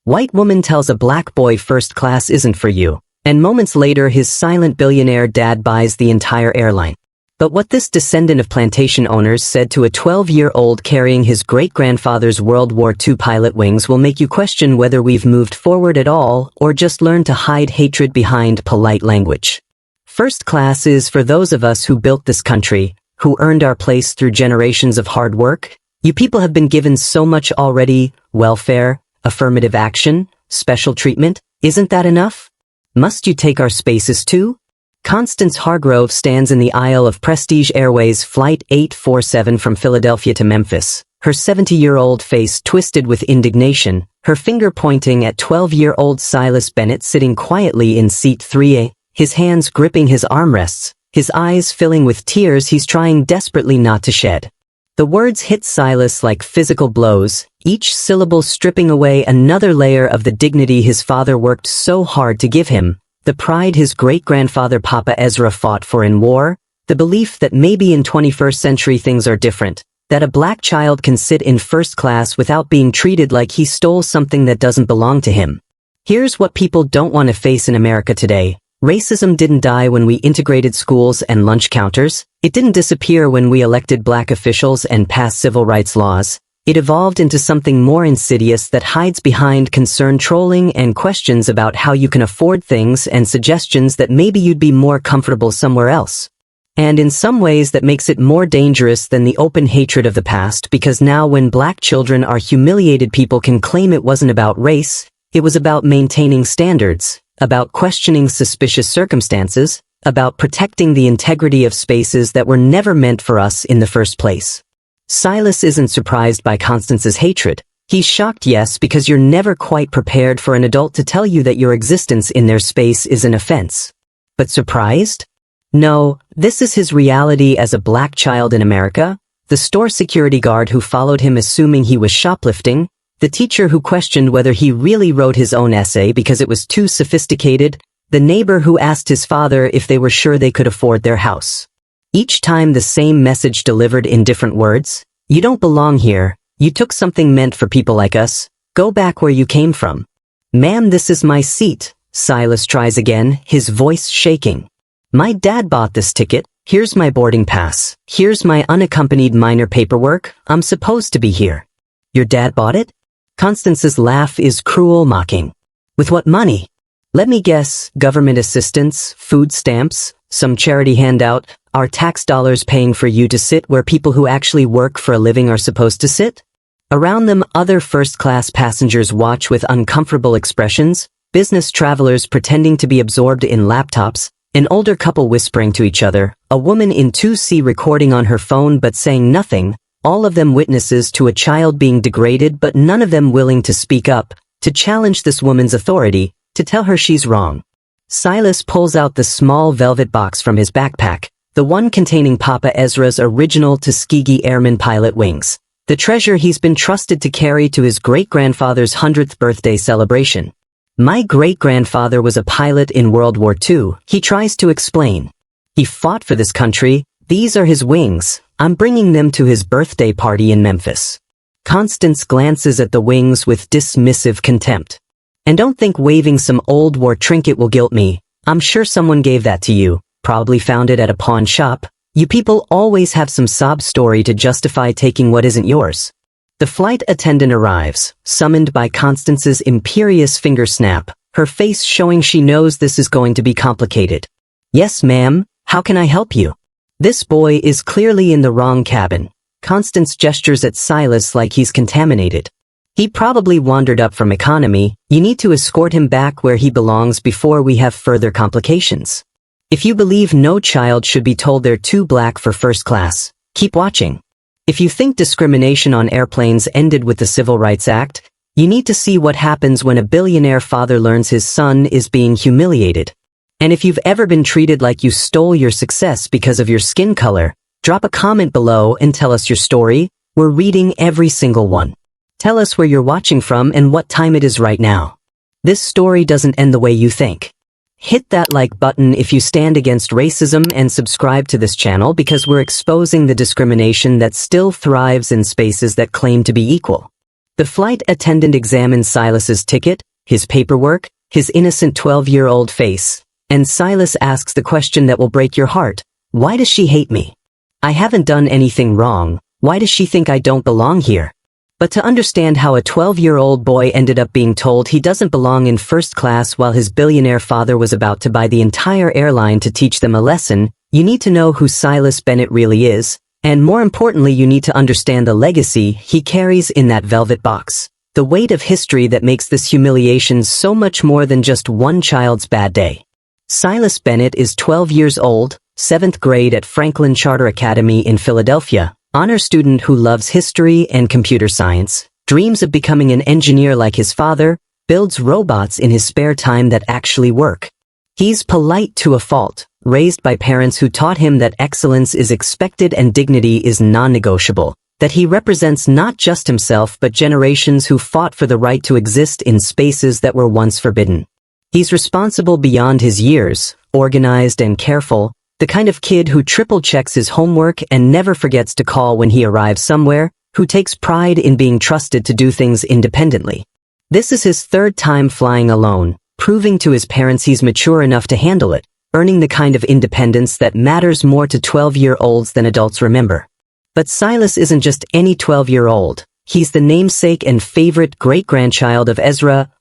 White woman tells a black boy first class isn't for you, and moments later his silent billionaire dad buys the entire airline. But what this descendant of plantation owners said to a 12-year-old carrying his great-grandfather's World War II pilot wings will make you question whether we've moved forward at all or just learned to hide hatred behind polite language. First class is for those of us who built this country, who earned our place through generations of hard work. You people have been given so much already: welfare, affirmative action, special treatment. Isn't that enough? Must you take our spaces too? Constance Hargrove stands in the aisle of Prestige Airways Flight 847 from Philadelphia to Memphis, her 70-year-old face twisted with indignation, her finger pointing at 12-year-old Silas Bennett sitting quietly in seat 3A, his hands gripping his armrests, his eyes filling with tears he's trying desperately not to shed. The words hit Silas like physical blows, each syllable stripping away another layer of the dignity his father worked so hard to give him, the pride his great-grandfather Papa Ezra fought for in war, the belief that maybe in 21st century things are different, that a black child can sit in first class without being treated like he stole something that doesn't belong to him. Here's what people don't want to face in America today. Racism didn't die when we integrated schools and lunch counters. It didn't disappear when we elected black officials and passed civil rights laws. It evolved into something more insidious that hides behind concerned trolling and questions about how you can afford things and suggestions that maybe you'd be more comfortable somewhere else. And in some ways that makes it more dangerous than the open hatred of the past, because now when black children are humiliated, people can claim it wasn't about race, it was about maintaining standards, about questioning suspicious circumstances, about protecting the integrity of spaces that were never meant for us in the first place. Silas isn't surprised by Constance's hatred. He's shocked, yes, because you're never quite prepared for an adult to tell you that your existence in their space is an offense. But surprised? No, this is his reality as a black child in America, the store security guard who followed him assuming he was shoplifting, the teacher who questioned whether he really wrote his own essay because it was too sophisticated, the neighbor who asked his father if they were sure they could afford their house. Each time the same message delivered in different words: you don't belong here, you took something meant for people like us, go back where you came from. Ma'am, this is my seat, Silas tries again, his voice shaking. My dad bought this ticket, here's my boarding pass, here's my unaccompanied minor paperwork, I'm supposed to be here. Your dad bought it? Constance's laugh is cruel, mocking. With what money? Let me guess, government assistance, food stamps, some charity handout, our tax dollars paying for you to sit where people who actually work for a living are supposed to sit? Around them, other first-class passengers watch with uncomfortable expressions, business travelers pretending to be absorbed in laptops, an older couple whispering to each other, a woman in 2C recording on her phone but saying nothing, all of them witnesses to a child being degraded but none of them willing to speak up, to challenge this woman's authority, to tell her she's wrong. Silas pulls out the small velvet box from his backpack, the one containing Papa Ezra's original Tuskegee Airman pilot wings, the treasure he's been trusted to carry to his great-grandfather's 100th birthday celebration. My great-grandfather was a pilot in World War II, he tries to explain. He fought for this country, these are his wings, I'm bringing them to his birthday party in Memphis. Constance glances at the wings with dismissive contempt. And don't think waving some old war trinket will guilt me, I'm sure someone gave that to you. Probably found it at a pawn shop. You people always have some sob story to justify taking what isn't yours. The flight attendant arrives, summoned by Constance's imperious finger snap, her face showing she knows this is going to be complicated. Yes, ma'am, how can I help you? This boy is clearly in the wrong cabin. Constance gestures at Silas like he's contaminated. He probably wandered up from economy, you need to escort him back where he belongs before we have further complications. If you believe no child should be told they're too black for first class, keep watching. If you think discrimination on airplanes ended with the Civil Rights Act, you need to see what happens when a billionaire father learns his son is being humiliated. And if you've ever been treated like you stole your success because of your skin color, drop a comment below and tell us your story. We're reading every single one. Tell us where you're watching from and what time it is right now. This story doesn't end the way you think. Hit that like button if you stand against racism and subscribe to this channel because we're exposing the discrimination that still thrives in spaces that claim to be equal. The flight attendant examines Silas's ticket, his paperwork, his innocent 12-year-old face, and Silas asks the question that will break your heart. Why does she hate me? I haven't done anything wrong. Why does she think I don't belong here? But to understand how a 12-year-old boy ended up being told he doesn't belong in first class while his billionaire father was about to buy the entire airline to teach them a lesson, you need to know who Silas Bennett really is, and more importantly you need to understand the legacy he carries in that velvet box. The weight of history that makes this humiliation so much more than just one child's bad day. Silas Bennett is 12 years old, 7th grade at Franklin Charter Academy in Philadelphia, honor student who loves history and computer science, dreams of becoming an engineer like his father, builds robots in his spare time that actually work. He's polite to a fault, raised by parents who taught him that excellence is expected and dignity is non-negotiable, that he represents not just himself but generations who fought for the right to exist in spaces that were once forbidden. He's responsible beyond his years, organized and careful, the kind of kid who triple-checks his homework and never forgets to call when he arrives somewhere, who takes pride in being trusted to do things independently. This is his 3rd time flying alone, proving to his parents he's mature enough to handle it, earning the kind of independence that matters more to 12-year-olds than adults remember. But Silas isn't just any 12-year-old. He's the namesake and favorite great-grandchild of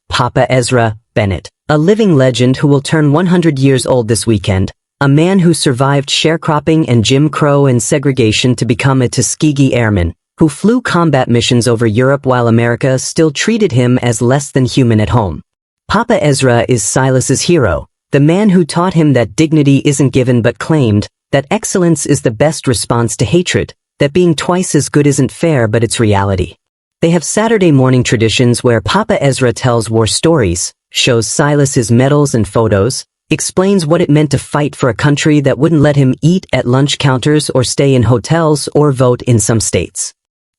Papa Ezra Bennett, a living legend who will turn 100 years old this weekend. A man who survived sharecropping and Jim Crow and segregation to become a Tuskegee Airman, who flew combat missions over Europe while America still treated him as less than human at home. Papa Ezra is Silas's hero, the man who taught him that dignity isn't given but claimed, that excellence is the best response to hatred, that being twice as good isn't fair but it's reality. They have Saturday morning traditions where Papa Ezra tells war stories, shows Silas his medals and photos, explains what it meant to fight for a country that wouldn't let him eat at lunch counters or stay in hotels or vote in some states.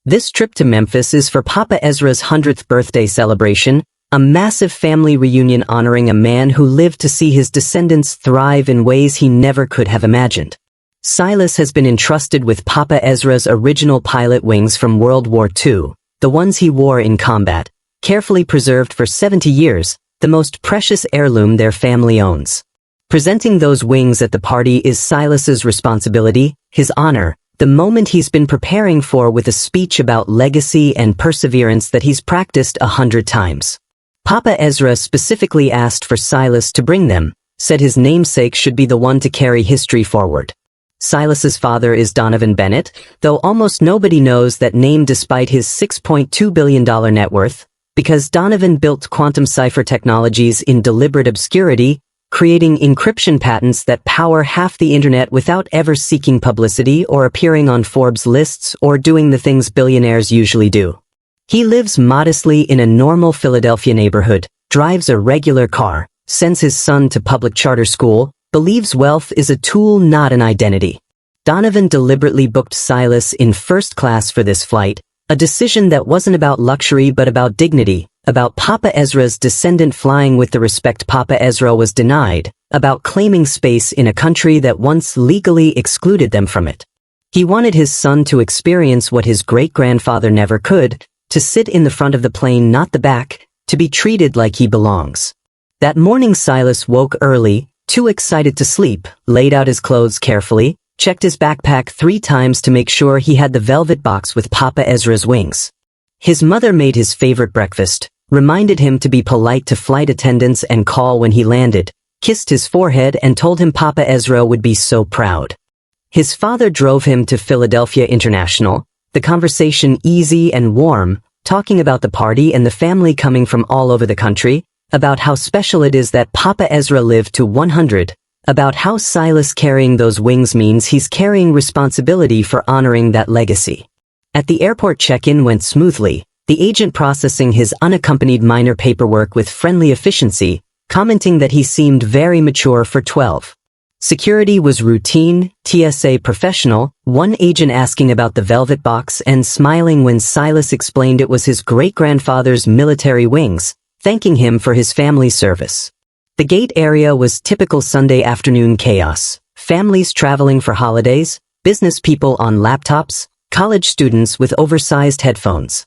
This trip to Memphis is for Papa Ezra's 100th birthday celebration, a massive family reunion honoring a man who lived to see his descendants thrive in ways he never could have imagined. Silas has been entrusted with Papa Ezra's original pilot wings from World War II, the ones he wore in combat, carefully preserved for 70 years, the most precious heirloom their family owns. Presenting those wings at the party is Silas's responsibility, his honor, the moment he's been preparing for with a speech about legacy and perseverance that he's practiced 100 times. Papa Ezra specifically asked for Silas to bring them, said his namesake should be the one to carry history forward. Silas's father is Donovan Bennett, though almost nobody knows that name despite his $6.2 billion net worth, because Donovan built quantum cipher technologies in deliberate obscurity, creating encryption patents that power half the internet without ever seeking publicity or appearing on Forbes lists or doing the things billionaires usually do. He lives modestly in a normal Philadelphia neighborhood, drives a regular car, sends his son to public charter school, believes wealth is a tool not an identity. Donovan deliberately booked Silas in first class for this flight, a decision that wasn't about luxury but about dignity, about Papa Ezra's descendant flying with the respect Papa Ezra was denied, about claiming space in a country that once legally excluded them from it. He wanted his son to experience what his great-grandfather never could, to sit in the front of the plane not the back, to be treated like he belongs. That morning Silas woke early, too excited to sleep, laid out his clothes carefully, checked his backpack 3 times to make sure he had the velvet box with Papa Ezra's wings. His mother made his favorite breakfast, reminded him to be polite to flight attendants and call when he landed, kissed his forehead and told him Papa Ezra would be so proud. His father drove him to Philadelphia International, the conversation easy and warm, talking about the party and the family coming from all over the country, about how special it is that Papa Ezra lived to 100, about how Silas carrying those wings means he's carrying responsibility for honoring that legacy. At the airport check-in went smoothly, the agent processing his unaccompanied minor paperwork with friendly efficiency, commenting that he seemed very mature for 12. Security was routine, TSA professional, one agent asking about the velvet box and smiling when Silas explained it was his great-grandfather's military wings, thanking him for his family's service. The gate area was typical Sunday afternoon chaos, families traveling for holidays, business people on laptops, college students with oversized headphones.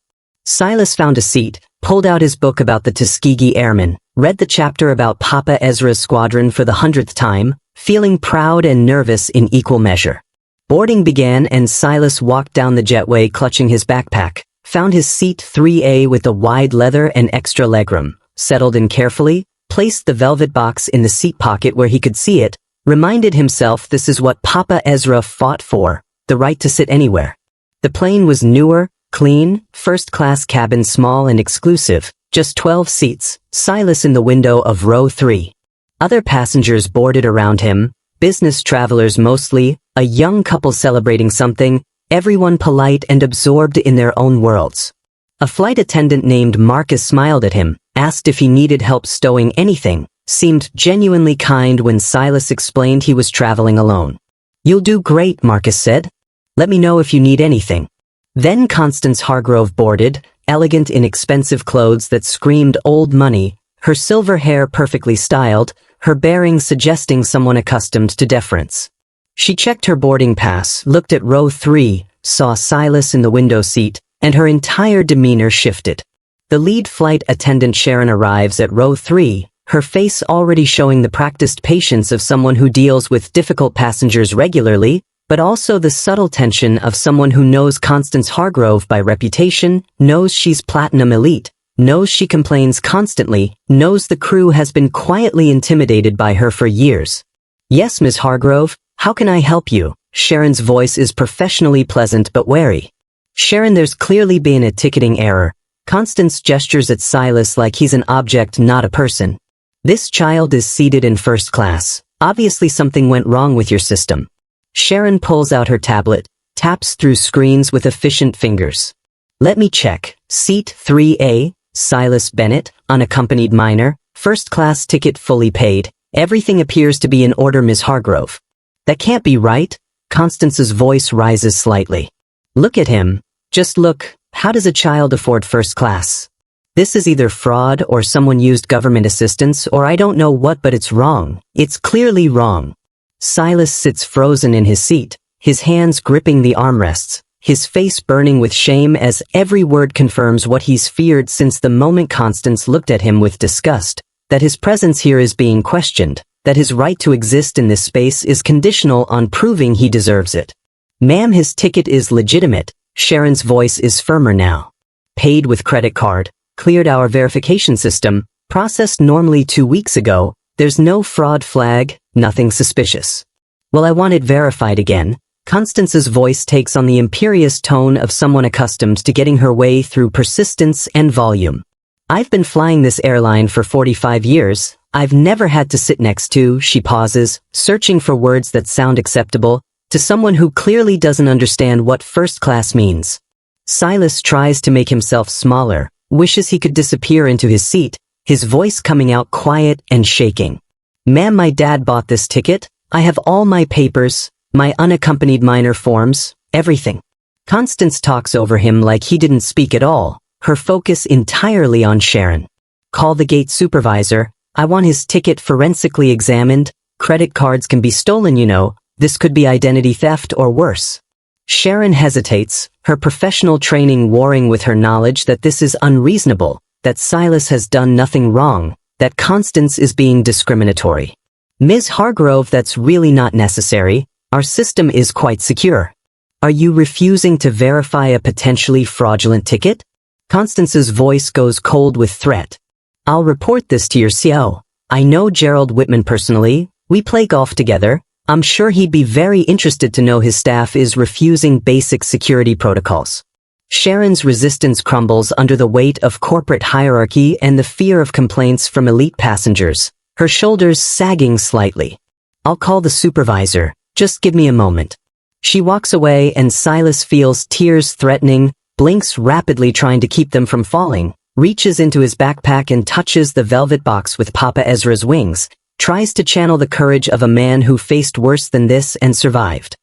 Silas found a seat, pulled out his book about the Tuskegee Airmen, read the chapter about Papa Ezra's squadron for the 100th time, feeling proud and nervous in equal measure. Boarding began and Silas walked down the jetway clutching his backpack, found his seat 3A with the wide leather and extra legroom, settled in carefully, placed the velvet box in the seat pocket where he could see it, reminded himself this is what Papa Ezra fought for, the right to sit anywhere. The plane was newer, clean, first-class cabin, small and exclusive, just 12 seats, Silas in the window of row 3. Other passengers boarded around him, business travelers mostly, a young couple celebrating something, everyone polite and absorbed in their own worlds. A flight attendant named Marcus smiled at him, asked if he needed help stowing anything, seemed genuinely kind when Silas explained he was traveling alone. "You'll do great," Marcus said. "Let me know if you need anything." Then Constance Hargrove boarded, elegant in expensive clothes that screamed old money, her silver hair perfectly styled, her bearing suggesting someone accustomed to deference. She checked her boarding pass, looked at row 3, saw Silas in the window seat, and her entire demeanor shifted. The lead flight attendant Sharon arrives at row 3, her face already showing the practiced patience of someone who deals with difficult passengers regularly, but also the subtle tension of someone who knows Constance Hargrove by reputation, knows she's platinum elite, knows she complains constantly, knows the crew has been quietly intimidated by her for years. "Yes, Ms. Hargrove, how can I help you?" Sharon's voice is professionally pleasant but wary. "Sharon, there's clearly been a ticketing error." Constance gestures at Silas like he's an object, not a person. "This child is seated in first class. Obviously something went wrong with your system." Sharon pulls out her tablet, taps through screens with efficient fingers. "Let me check. Seat 3A, Silas Bennett, unaccompanied minor, first-class ticket fully paid. Everything appears to be in order, Ms. Hargrove." "That can't be right." Constance's voice rises slightly. "Look at him. Just look. How does a child afford first class? This is either fraud or someone used government assistance or I don't know what, but it's wrong. It's clearly wrong." Silas sits frozen in his seat, his hands gripping the armrests, his face burning with shame as every word confirms what he's feared since the moment Constance looked at him with disgust, that his presence here is being questioned, that his right to exist in this space is conditional on proving he deserves it. "Ma'am, his ticket is legitimate." Sharon's voice is firmer now. "Paid with credit card, cleared our verification system, processed normally 2 weeks ago, there's no fraud flag, nothing suspicious." "Well, I want it verified again." Constance's voice takes on the imperious tone of someone accustomed to getting her way through persistence and volume. "I've been flying this airline for 45 years. I've never had to sit next to," she pauses, searching for words that sound acceptable, "to someone who clearly doesn't understand what first class means." Silas tries to make himself smaller, wishes he could disappear into his seat, his voice coming out quiet and shaking. "Ma'am, my dad bought this ticket. I have all my papers, my unaccompanied minor forms, everything." Constance talks over him like he didn't speak at all, her focus entirely on Sharon. "Call the gate supervisor. I want his ticket forensically examined. Credit cards can be stolen, you know. This could be identity theft or worse." Sharon hesitates, her professional training warring with her knowledge that this is unreasonable, that Silas has done nothing wrong, that Constance is being discriminatory. "Ms. Hargrove, that's really not necessary. Our system is quite secure." "Are you refusing to verify a potentially fraudulent ticket?" Constance's voice goes cold with threat. "I'll report this to your CO. I know Gerald Whitman personally. We play golf together. I'm sure he'd be very interested to know his staff is refusing basic security protocols." Sharon's resistance crumbles under the weight of corporate hierarchy and the fear of complaints from elite passengers, her shoulders sagging slightly. "I'll call the supervisor. Just give me a moment." She walks away and Silas feels tears threatening, blinks rapidly trying to keep them from falling, reaches into his backpack and touches the velvet box with Papa Ezra's wings, tries to channel the courage of a man who faced worse than this and survived.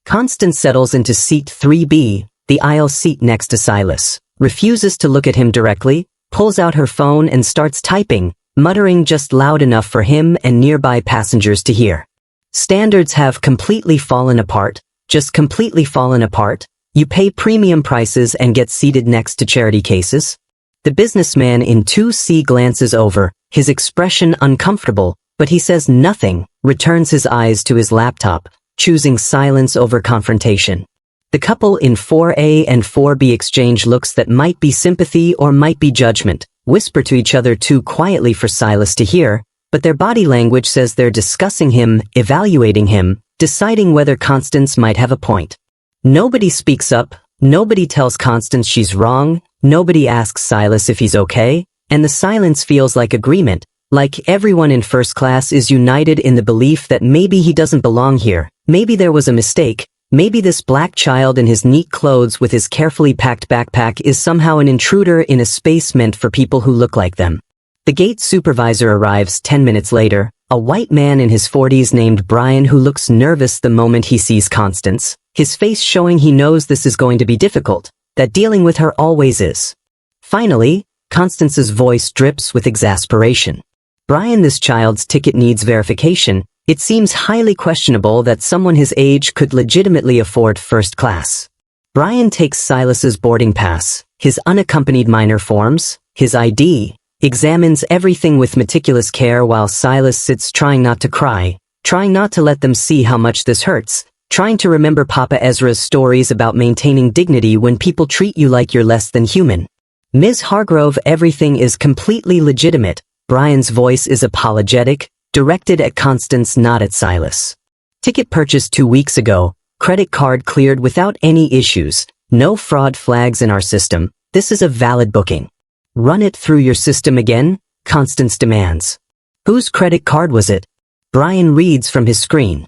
Constance settles into seat 3B, the aisle seat next to Silas, refuses to look at him directly, pulls out her phone and starts typing, muttering just loud enough for him and nearby passengers to hear. Standards have completely fallen apart, just completely fallen apart. You pay premium prices and get seated next to charity cases? The businessman in 2C glances over, his expression uncomfortable, but he says nothing, returns his eyes to his laptop, choosing silence over confrontation. The couple in 4A and 4B exchange looks that might be sympathy or might be judgment, whisper to each other too quietly for Silas to hear, but their body language says they're discussing him, evaluating him, deciding whether Constance might have a point. Nobody speaks up, nobody tells Constance she's wrong, nobody asks Silas if he's okay, and the silence feels like agreement, like everyone in first class is united in the belief that maybe he doesn't belong here, maybe there was a mistake, maybe this black child in his neat clothes with his carefully packed backpack is somehow an intruder in a space meant for people who look like them. The gate supervisor arrives 10 minutes later, a white man in his 40s named Brian who looks nervous the moment he sees Constance, his face showing he knows this is going to be difficult, that dealing with her always is. Finally, Constance's voice drips with exasperation. Brian, this child's ticket needs verification. It seems highly questionable that someone his age could legitimately afford first class. Brian takes Silas's boarding pass, his unaccompanied minor forms, his ID, examines everything with meticulous care while Silas sits trying not to cry, trying not to let them see how much this hurts, trying to remember Papa Ezra's stories about maintaining dignity when people treat you like you're less than human. Ms. Hargrove, everything is completely legitimate. Brian's voice is apologetic, directed at Constance, not at Silas. Ticket purchased 2 weeks ago, credit card cleared without any issues, no fraud flags in our system, this is a valid booking. Run it through your system again, Constance demands. Whose credit card was it? Brian reads from his screen.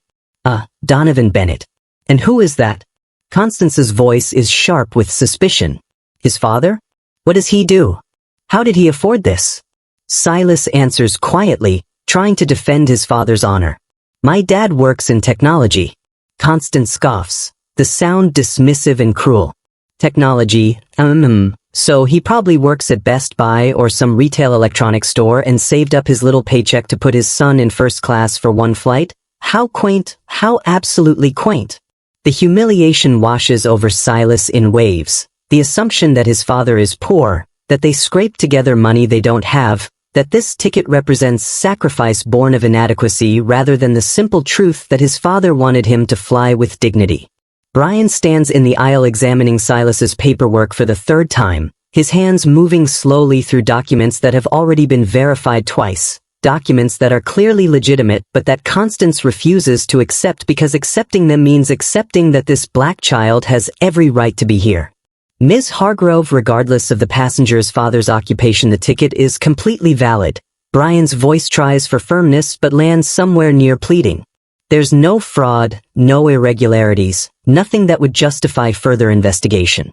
Donovan Bennett. And who is that? Constance's voice is sharp with suspicion. His father? What does he do? How did he afford this? Silas answers quietly, trying to defend his father's honor. My dad works in technology. Constance scoffs, the sound dismissive and cruel. Technology, so he probably works at Best Buy or some retail electronics store and saved up his little paycheck to put his son in first class for one flight? How quaint, how absolutely quaint. The humiliation washes over Silas in waves, the assumption that his father is poor, that they scrape together money they don't have, that this ticket represents sacrifice born of inadequacy rather than the simple truth that his father wanted him to fly with dignity. Brian stands in the aisle examining Silas's paperwork for the third time, his hands moving slowly through documents that have already been verified twice, documents that are clearly legitimate but that Constance refuses to accept because accepting them means accepting that this black child has every right to be here. Ms. Hargrove, regardless of the passenger's father's occupation, the ticket is completely valid. Brian's voice tries for firmness but lands somewhere near pleading. There's no fraud, no irregularities, nothing that would justify further investigation.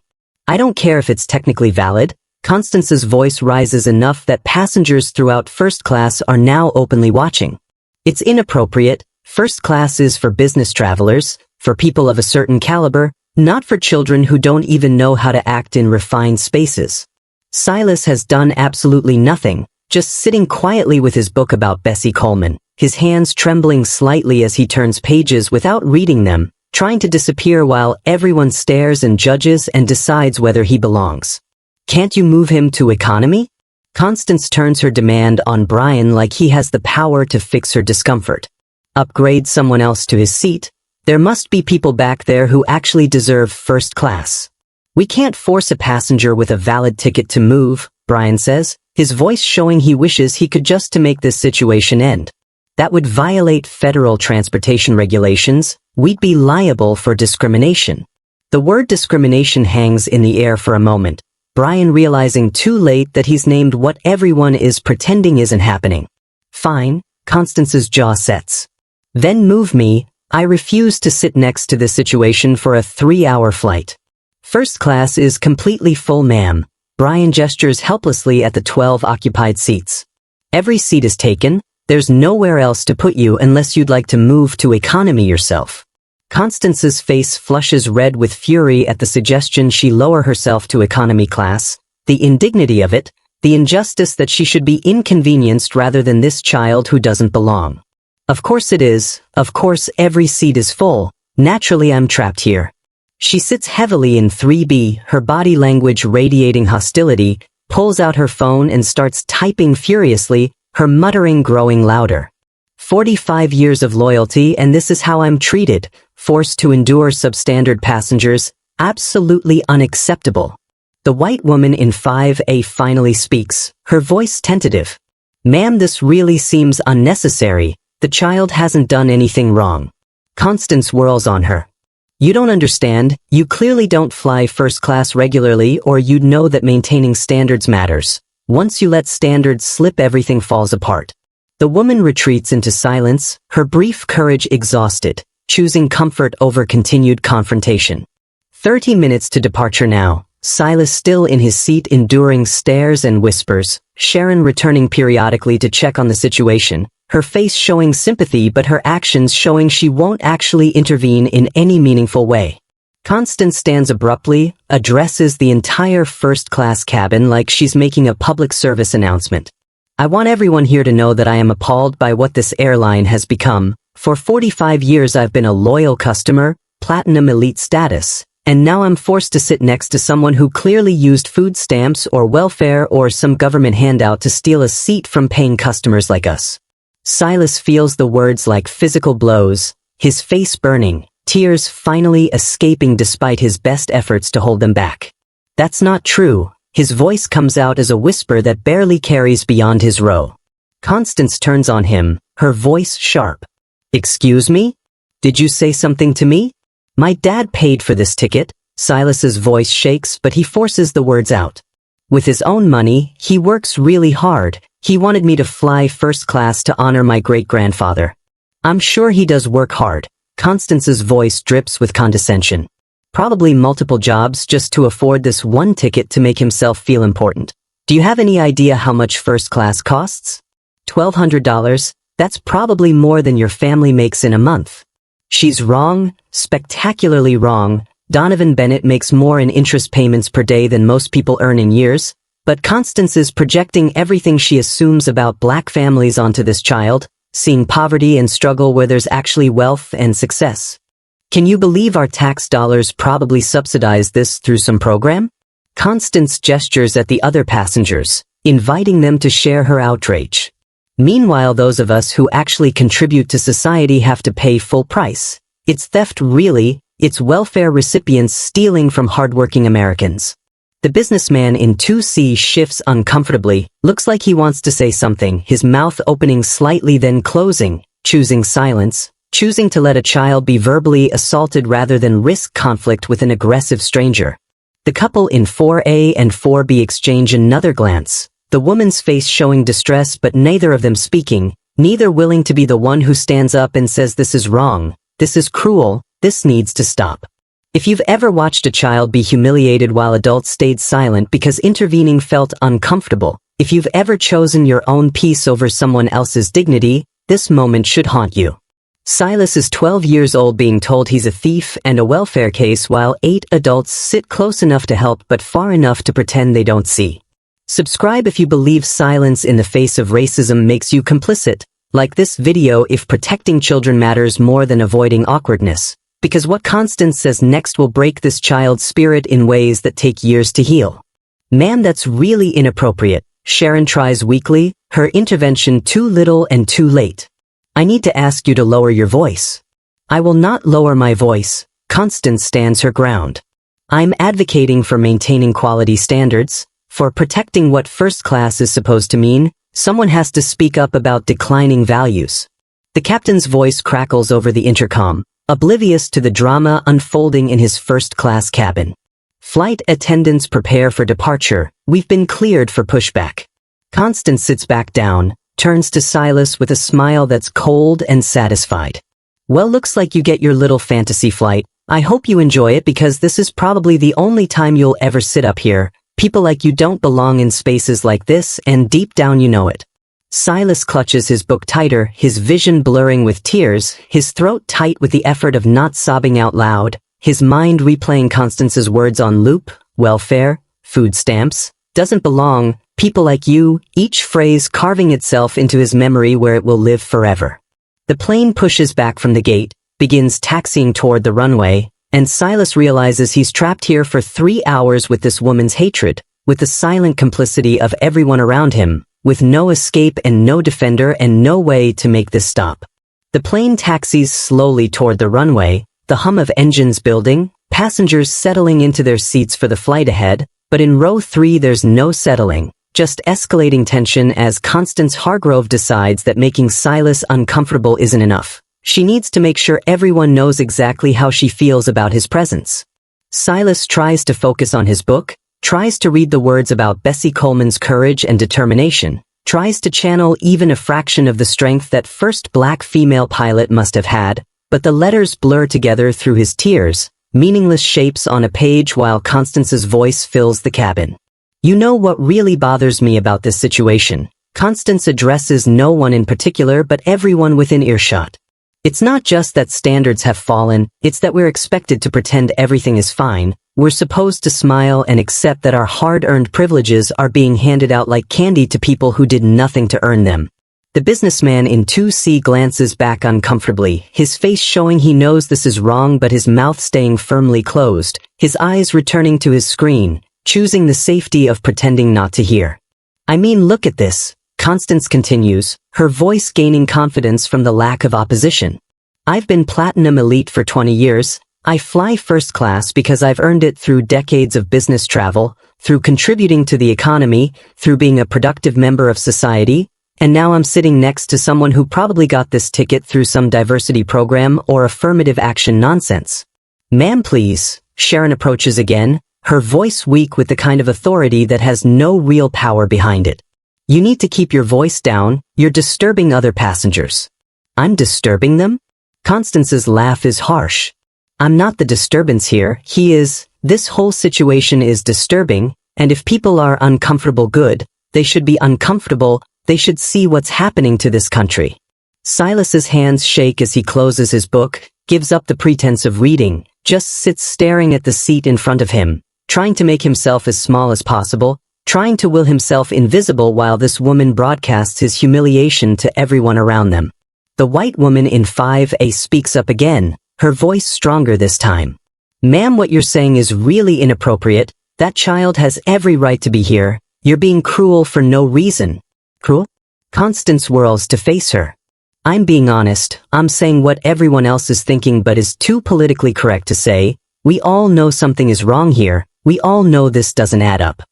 I don't care if it's technically valid. Constance's voice rises enough that passengers throughout first class are now openly watching. It's inappropriate. First class is for business travelers, for people of a certain caliber, not for children who don't even know how to act in refined spaces. Silas has done absolutely nothing, just sitting quietly with his book about Bessie Coleman, his hands trembling slightly as he turns pages without reading them, trying to disappear while everyone stares and judges and decides whether he belongs. Can't you move him to economy? Constance turns her demand on Brian like he has the power to fix her discomfort. Upgrade someone else to his seat? There must be people back there who actually deserve first class. We can't force a passenger with a valid ticket to move, Brian says, his voice showing he wishes he could just to make this situation end. That would violate federal transportation regulations. We'd be liable for discrimination. The word discrimination hangs in the air for a moment, Brian realizing too late that he's named what everyone is pretending isn't happening. Fine, Constance's jaw sets. Then move me. I refuse to sit next to this situation for a 3-hour flight. First class is completely full, ma'am. Brian gestures helplessly at the 12 occupied seats. Every seat is taken. There's nowhere else to put you unless you'd like to move to economy yourself. Constance's face flushes red with fury at the suggestion she lower herself to economy class, the indignity of it, the injustice that she should be inconvenienced rather than this child who doesn't belong. Of course it is, of course every seat is full, naturally I'm trapped here. She sits heavily in 3B, her body language radiating hostility, pulls out her phone and starts typing furiously, her muttering growing louder. 45 years of loyalty and this is how I'm treated, forced to endure substandard passengers, absolutely unacceptable. The white woman in 5A finally speaks, her voice tentative. Ma'am, this really seems unnecessary, the child hasn't done anything wrong. Constance whirls on her. You don't understand, you clearly don't fly first class regularly or you'd know that maintaining standards matters. Once you let standards slip, everything falls apart. The woman retreats into silence, her brief courage exhausted, choosing comfort over continued confrontation. 30 minutes to departure now, Silas still in his seat enduring stares and whispers, Sharon returning periodically to check on the situation, her face showing sympathy but her actions showing she won't actually intervene in any meaningful way. Constance stands abruptly, addresses the entire first-class cabin like she's making a public service announcement. I want everyone here to know that I am appalled by what this airline has become. For 45 years I've been a loyal customer, platinum elite status, and now I'm forced to sit next to someone who clearly used food stamps or welfare or some government handout to steal a seat from paying customers like us. Silas feels the words like physical blows, his face burning, tears finally escaping despite his best efforts to hold them back. That's not true. His voice comes out as a whisper that barely carries beyond his row. Constance turns on him, her voice sharp. Excuse me? Did you say something to me? My dad paid for this ticket. Silas's voice shakes, but he forces the words out. With his own money, he works really hard. He wanted me to fly first class to honor my great-grandfather. I'm sure he does work hard. Constance's voice drips with condescension. Probably multiple jobs just to afford this one ticket to make himself feel important. Do you have any idea how much first class costs? $1,200, that's probably more than your family makes in a month. She's wrong, spectacularly wrong. Donovan Bennett makes more in interest payments per day than most people earn in years, but Constance is projecting everything she assumes about black families onto this child, seeing poverty and struggle where there's actually wealth and success. Can you believe our tax dollars probably subsidize this through some program? Constance gestures at the other passengers, inviting them to share her outrage. Meanwhile, those of us who actually contribute to society have to pay full price. It's theft really, it's welfare recipients stealing from hardworking Americans. The businessman in 2C shifts uncomfortably, looks like he wants to say something, his mouth opening slightly then closing, choosing silence, choosing to let a child be verbally assaulted rather than risk conflict with an aggressive stranger. The couple in 4A and 4B exchange another glance, the woman's face showing distress but neither of them speaking, neither willing to be the one who stands up and says this is wrong, this is cruel, this needs to stop. If you've ever watched a child be humiliated while adults stayed silent because intervening felt uncomfortable, if you've ever chosen your own peace over someone else's dignity, this moment should haunt you. Silas is 12 years old being told he's a thief and a welfare case while 8 adults sit close enough to help but far enough to pretend they don't see. Subscribe if you believe silence in the face of racism makes you complicit. Like this video if protecting children matters more than avoiding awkwardness. Because what Constance says next will break this child's spirit in ways that take years to heal. Ma'am, that's really inappropriate. Sharon tries weakly, her intervention too little and too late. I need to ask you to lower your voice. I will not lower my voice. Constance stands her ground. I'm advocating for maintaining quality standards, for protecting what first class is supposed to mean. Someone has to speak up about declining values. The captain's voice crackles over the intercom, oblivious to the drama unfolding in his first-class cabin. Flight attendants prepare for departure. We've been cleared for pushback. Constance sits back down, turns to Silas with a smile that's cold and satisfied. Well, looks like you get your little fantasy flight. I hope you enjoy it because this is probably the only time you'll ever sit up here. People like you don't belong in spaces like this, and deep down you know it. Silas clutches his book tighter, his vision blurring with tears, his throat tight with the effort of not sobbing out loud, his mind replaying Constance's words on loop, welfare, food stamps, doesn't belong, people like you, each phrase carving itself into his memory where it will live forever. The plane pushes back from the gate, begins taxiing toward the runway, And Silas realizes he's trapped here for 3 hours with this woman's hatred, with the silent complicity of everyone around him, with no escape and no defender and no way to make this stop. The plane taxis slowly toward the runway, the hum of engines building, passengers settling into their seats for the flight ahead, but in row 3 there's no settling, just escalating tension as Constance Hargrove decides that making Silas uncomfortable isn't enough. She needs to make sure everyone knows exactly how she feels about his presence. Silas tries to focus on his book, tries to read the words about Bessie Coleman's courage and determination, tries to channel even a fraction of the strength that first black female pilot must have had, but the letters blur together through his tears, meaningless shapes on a page while Constance's voice fills the cabin. You know what really bothers me about this situation? Constance addresses no one in particular but everyone within earshot. It's not just that standards have fallen, it's that we're expected to pretend everything is fine. We're supposed to smile and accept that our hard-earned privileges are being handed out like candy to people who did nothing to earn them. The businessman in 2C glances back uncomfortably, his face showing he knows this is wrong but his mouth staying firmly closed, his eyes returning to his screen, choosing the safety of pretending not to hear. I mean, look at this, Constance continues, her voice gaining confidence from the lack of opposition. I've been platinum elite for 20 years. I fly first class because I've earned it through decades of business travel, through contributing to the economy, through being a productive member of society, and now I'm sitting next to someone who probably got this ticket through some diversity program or affirmative action nonsense. Ma'am, please. Sharon approaches again, her voice weak with the kind of authority that has no real power behind it. You need to keep your voice down, you're disturbing other passengers. I'm disturbing them? Constance's laugh is harsh. I'm not the disturbance here, he is. This whole situation is disturbing, and if people are uncomfortable, good, they should be uncomfortable, they should see what's happening to this country. Silas's hands shake as he closes his book, gives up the pretense of reading, just sits staring at the seat in front of him, trying to make himself as small as possible, trying to will himself invisible while this woman broadcasts his humiliation to everyone around them. The white woman in 5A speaks up again, her voice stronger this time. Ma'am, what you're saying is really inappropriate. That child has every right to be here. You're being cruel for no reason. Cruel? Constance whirls to face her. I'm being honest, I'm saying what everyone else is thinking but is too politically correct to say. We all know something is wrong here, we all know this doesn't add up.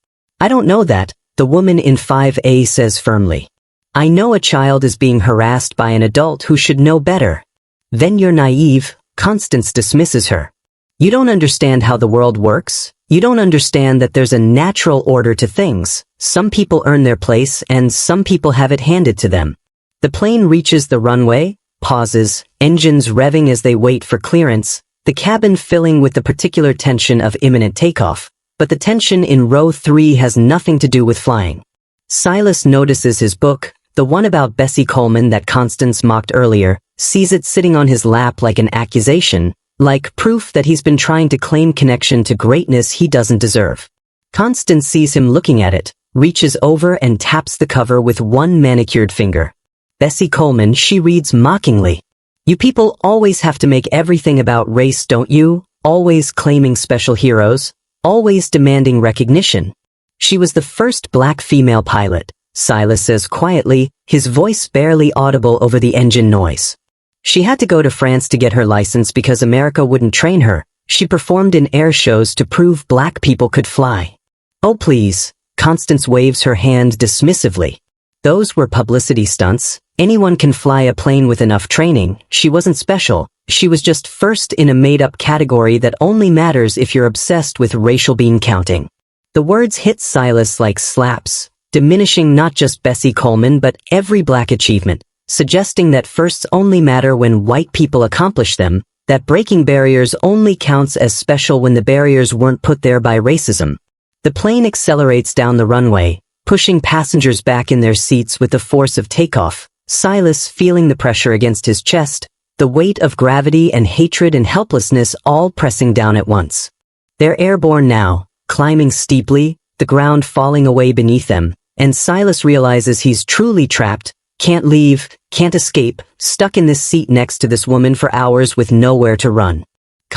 I don't know that, the woman in 5A says firmly. I know a child is being harassed by an adult who should know better. Then you're naive, Constance dismisses her. You don't understand how the world works. You don't understand that there's a natural order to things. Some people earn their place and some people have it handed to them. The plane reaches the runway, pauses, engines revving as they wait for clearance, the cabin filling with the particular tension of imminent takeoff. But the tension in row 3 has nothing to do with flying. Silas notices his book, the one about Bessie Coleman that Constance mocked earlier, sees it sitting on his lap like an accusation, like proof that he's been trying to claim connection to greatness he doesn't deserve. Constance sees him looking at it, reaches over and taps the cover with one manicured finger. Bessie Coleman, she reads mockingly. You people always have to make everything about race, don't you? Always claiming special heroes. Always demanding recognition. She was the first black female pilot, Silas says quietly, his voice barely audible over the engine noise. She had to go to France to get her license because America wouldn't train her. She performed in air shows to prove black people could fly. Oh please, Constance waves her hand dismissively. Those were publicity stunts. Anyone can fly a plane with enough training. She wasn't special. She was just first in a made-up category that only matters if you're obsessed with racial bean counting. The words hit Silas like slaps, diminishing not just Bessie Coleman but every black achievement, suggesting that firsts only matter when white people accomplish them, that breaking barriers only counts as special when the barriers weren't put there by racism. The plane accelerates down the runway, pushing passengers back in their seats with the force of takeoff, Silas feeling the pressure against his chest, the weight of gravity and hatred and helplessness all pressing down at once. They're airborne now, climbing steeply, the ground falling away beneath them, and Silas realizes he's truly trapped, can't leave, can't escape, stuck in this seat next to this woman for hours with nowhere to run.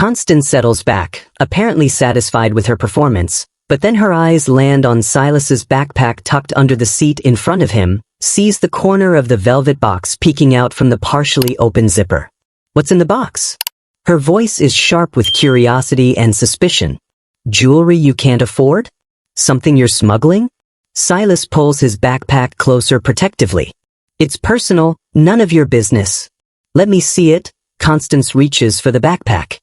Constance settles back, apparently satisfied with her performance, but then her eyes land on Silas's backpack tucked under the seat in front of him, sees the corner of the velvet box peeking out from the partially open zipper. What's in the box? Her voice is sharp with curiosity and suspicion. Jewelry you can't afford? Something you're smuggling? Silas pulls his backpack closer protectively. It's personal, none of your business. Let me see it. Constance reaches for the backpack.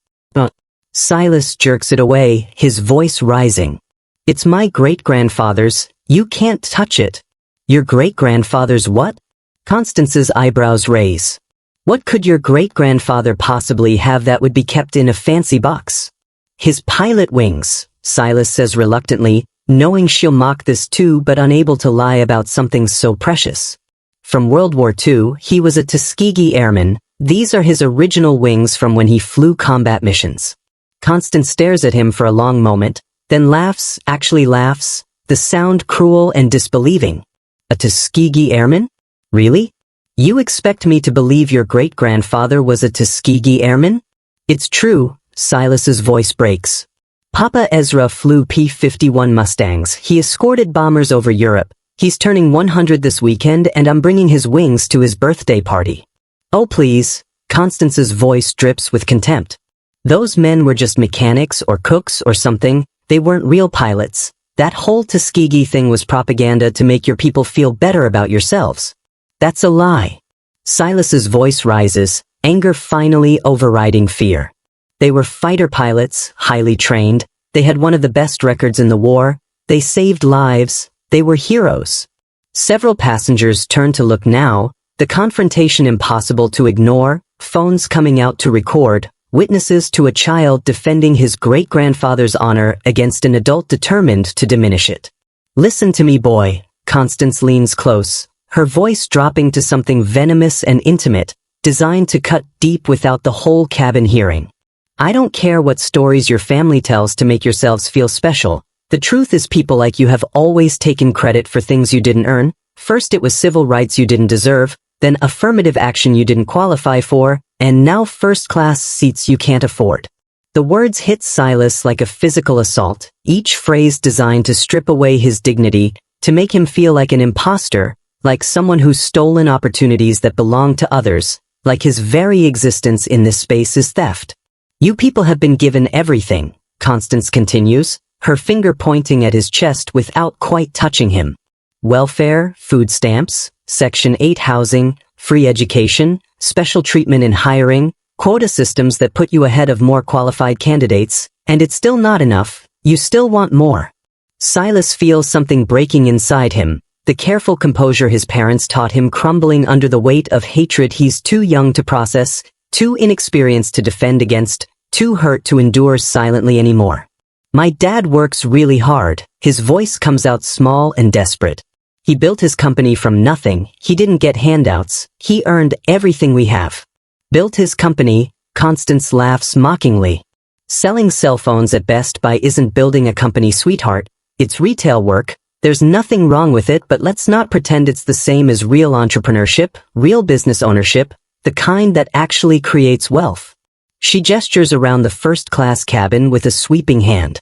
Silas jerks it away, his voice rising. It's my great-grandfather's, you can't touch it. Your great-grandfather's what? Constance's eyebrows raise. What could your great-grandfather possibly have that would be kept in a fancy box? His pilot wings, Silas says reluctantly, knowing she'll mock this too but unable to lie about something so precious. From World War II, he was a Tuskegee Airman. These are his original wings from when he flew combat missions. Constance stares at him for a long moment, then laughs, actually laughs, the sound cruel and disbelieving. A Tuskegee Airman? Really? You expect me to believe your great-grandfather was a Tuskegee Airman? It's true, Silas's voice breaks. Papa Ezra flew P-51 Mustangs. He escorted bombers over Europe. He's turning 100 this weekend and I'm bringing his wings to his birthday party. Oh please, Constance's voice drips with contempt. Those men were just mechanics or cooks or something. They weren't real pilots. That whole Tuskegee thing was propaganda to make your people feel better about yourselves. That's a lie. Silas's voice rises, anger finally overriding fear. They were fighter pilots, highly trained. They had one of the best records in the war. They saved lives. They were heroes. Several passengers turned to look now, the confrontation impossible to ignore, phones coming out to record, witnesses to a child defending his great-grandfather's honor against an adult determined to diminish it. Listen to me, boy. Constance leans close, her voice dropping to something venomous and intimate, designed to cut deep without the whole cabin hearing. I don't care what stories your family tells to make yourselves feel special. The truth is people like you have always taken credit for things you didn't earn. First it was civil rights you didn't deserve, then affirmative action you didn't qualify for, and now first-class seats you can't afford. The words hit Silas like a physical assault, each phrase designed to strip away his dignity, to make him feel like an imposter, like someone who's stolen opportunities that belong to others, like his very existence in this space is theft. You people have been given everything, Constance continues, her finger pointing at his chest without quite touching him. Welfare, food stamps, Section 8 housing, free education, special treatment in hiring, quota systems that put you ahead of more qualified candidates, and it's still not enough, you still want more. Silas feels something breaking inside him, the careful composure his parents taught him crumbling under the weight of hatred he's too young to process, too inexperienced to defend against, too hurt to endure silently anymore. My dad works really hard, his voice comes out small and desperate. He built his company from nothing, he didn't get handouts, he earned everything we have. Built his company, Constance laughs mockingly. Selling cell phones at Best Buy isn't building a company, sweetheart, it's retail work. There's nothing wrong with it, but let's not pretend it's the same as real entrepreneurship, real business ownership, the kind that actually creates wealth. She gestures around the first-class cabin with a sweeping hand.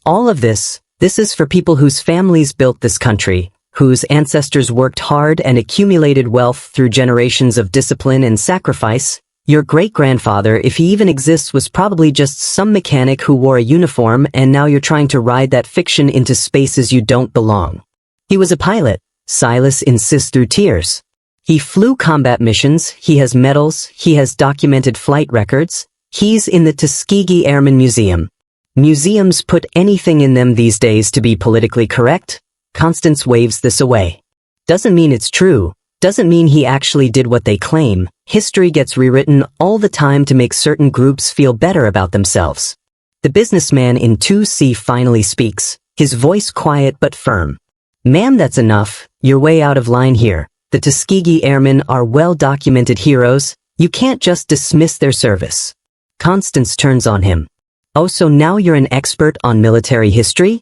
All of this is for people whose families built this country, whose ancestors worked hard and accumulated wealth through generations of discipline and sacrifice. Your great-grandfather, if he even exists, was probably just some mechanic who wore a uniform, and now you're trying to ride that fiction into spaces you don't belong. He was a pilot, Silas insists through tears. He flew combat missions, he has medals, he has documented flight records, he's in the Tuskegee Airmen Museum. Museums put anything in them these days to be politically correct. Constance waves this away. Doesn't mean it's true, doesn't mean he actually did what they claim. History gets rewritten all the time to make certain groups feel better about themselves. The businessman in 2C finally speaks, his voice quiet but firm. Ma'am, that's enough, you're way out of line here. The Tuskegee Airmen are well-documented heroes, you can't just dismiss their service. Constance turns on him. Oh, so now you're an expert on military history?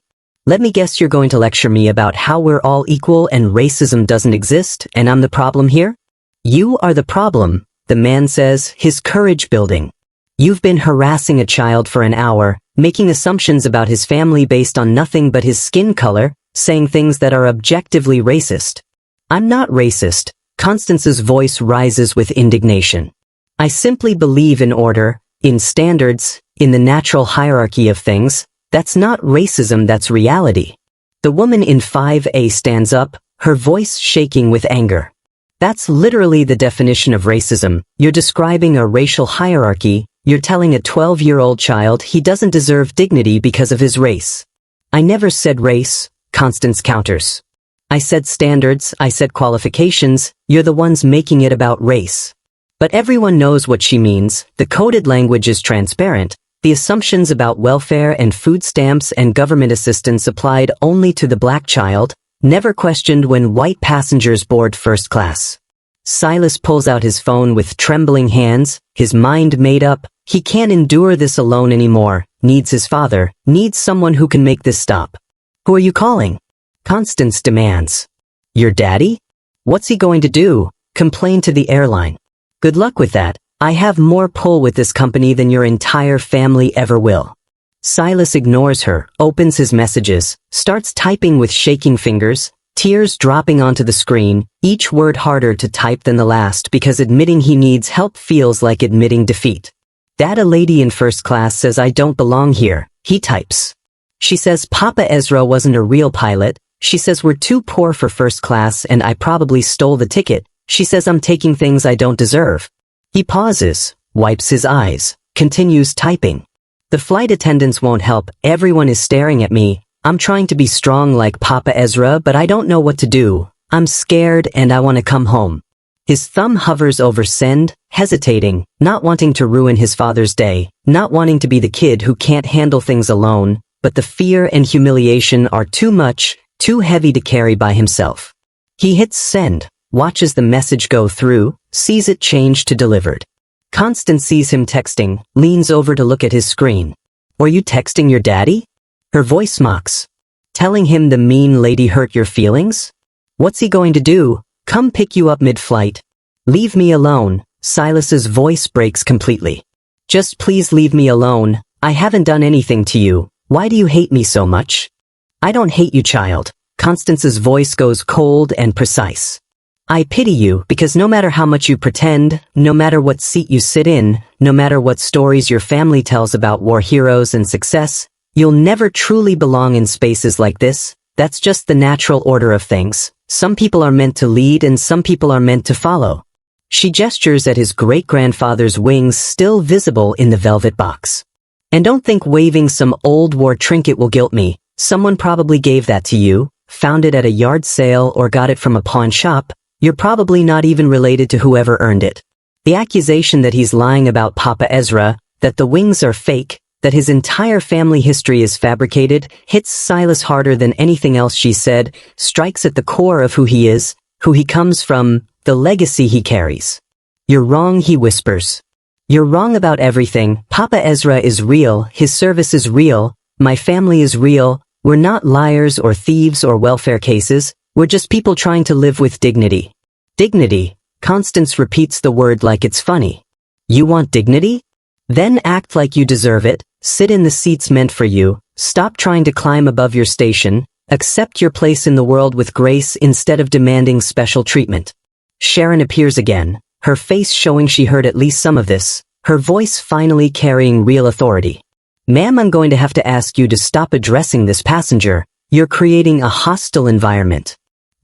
Let me guess you're going to lecture me about how we're all equal and racism doesn't exist, and I'm the problem here? You are the problem, the man says, his courage building. You've been harassing a child for an hour, making assumptions about his family based on nothing but his skin color, saying things that are objectively racist. I'm not racist. Constance's voice rises with indignation. I simply believe in order, in standards, in the natural hierarchy of things. That's not racism, that's reality. The woman in 5A stands up, her voice shaking with anger. That's literally the definition of racism. You're describing a racial hierarchy. You're telling a 12-year-old child he doesn't deserve dignity because of his race. I never said race, Constance counters. I said standards, I said qualifications, you're the ones making it about race. But everyone knows what she means, the coded language is transparent, the assumptions about welfare and food stamps and government assistance applied only to the black child, never questioned when white passengers board first class. Silas pulls out his phone with trembling hands, his mind made up. He can't endure this alone anymore, needs his father, needs someone who can make this stop. Who are you calling? Constance demands. Your daddy? What's he going to do? Complain to the airline. Good luck with that. I have more pull with this company than your entire family ever will. Silas ignores her, opens his messages, starts typing with shaking fingers, tears dropping onto the screen, each word harder to type than the last because admitting he needs help feels like admitting defeat. That a lady in first class says I don't belong here, he types. She says Papa Ezra wasn't a real pilot. She says we're too poor for first class and I probably stole the ticket. She says I'm taking things I don't deserve. He pauses, wipes his eyes, continues typing. The flight attendants won't help, everyone is staring at me. I'm trying to be strong like Papa Ezra, but I don't know what to do. I'm scared and I want to come home. His thumb hovers over send, hesitating, not wanting to ruin his father's day, not wanting to be the kid who can't handle things alone, but the fear and humiliation are too much, too heavy to carry by himself. He hits send, watches the message go through, sees it change to delivered. Constance sees him texting, leans over to look at his screen. Were you texting your daddy? Her voice mocks. Telling him the mean lady hurt your feelings? What's he going to do? Come pick you up mid-flight. Leave me alone. Silas's voice breaks completely. Just please leave me alone. I haven't done anything to you. Why do you hate me so much? I don't hate you, child. Constance's voice goes cold and precise. I pity you because no matter how much you pretend, no matter what seat you sit in, no matter what stories your family tells about war heroes and success, you'll never truly belong in spaces like this. That's just the natural order of things. Some people are meant to lead and some people are meant to follow. She gestures at his great-grandfather's wings still visible in the velvet box. And don't think waving some old war trinket will guilt me. Someone probably gave that to you, found it at a yard sale or got it from a pawn shop. You're probably not even related to whoever earned it. The accusation that he's lying about Papa Ezra, that the wings are fake, that his entire family history is fabricated, hits Silas harder than anything else she said, strikes at the core of who he is, who he comes from, the legacy he carries. You're wrong, he whispers. You're wrong about everything. Papa Ezra is real, his service is real, my family is real, we're not liars or thieves or welfare cases, we're just people trying to live with dignity. Dignity. Constance repeats the word like it's funny. You want dignity? Then act like you deserve it, sit in the seats meant for you, stop trying to climb above your station, accept your place in the world with grace instead of demanding special treatment. Sharon appears again, her face showing she heard at least some of this, her voice finally carrying real authority. Ma'am, I'm going to have to ask you to stop addressing this passenger. You're creating a hostile environment.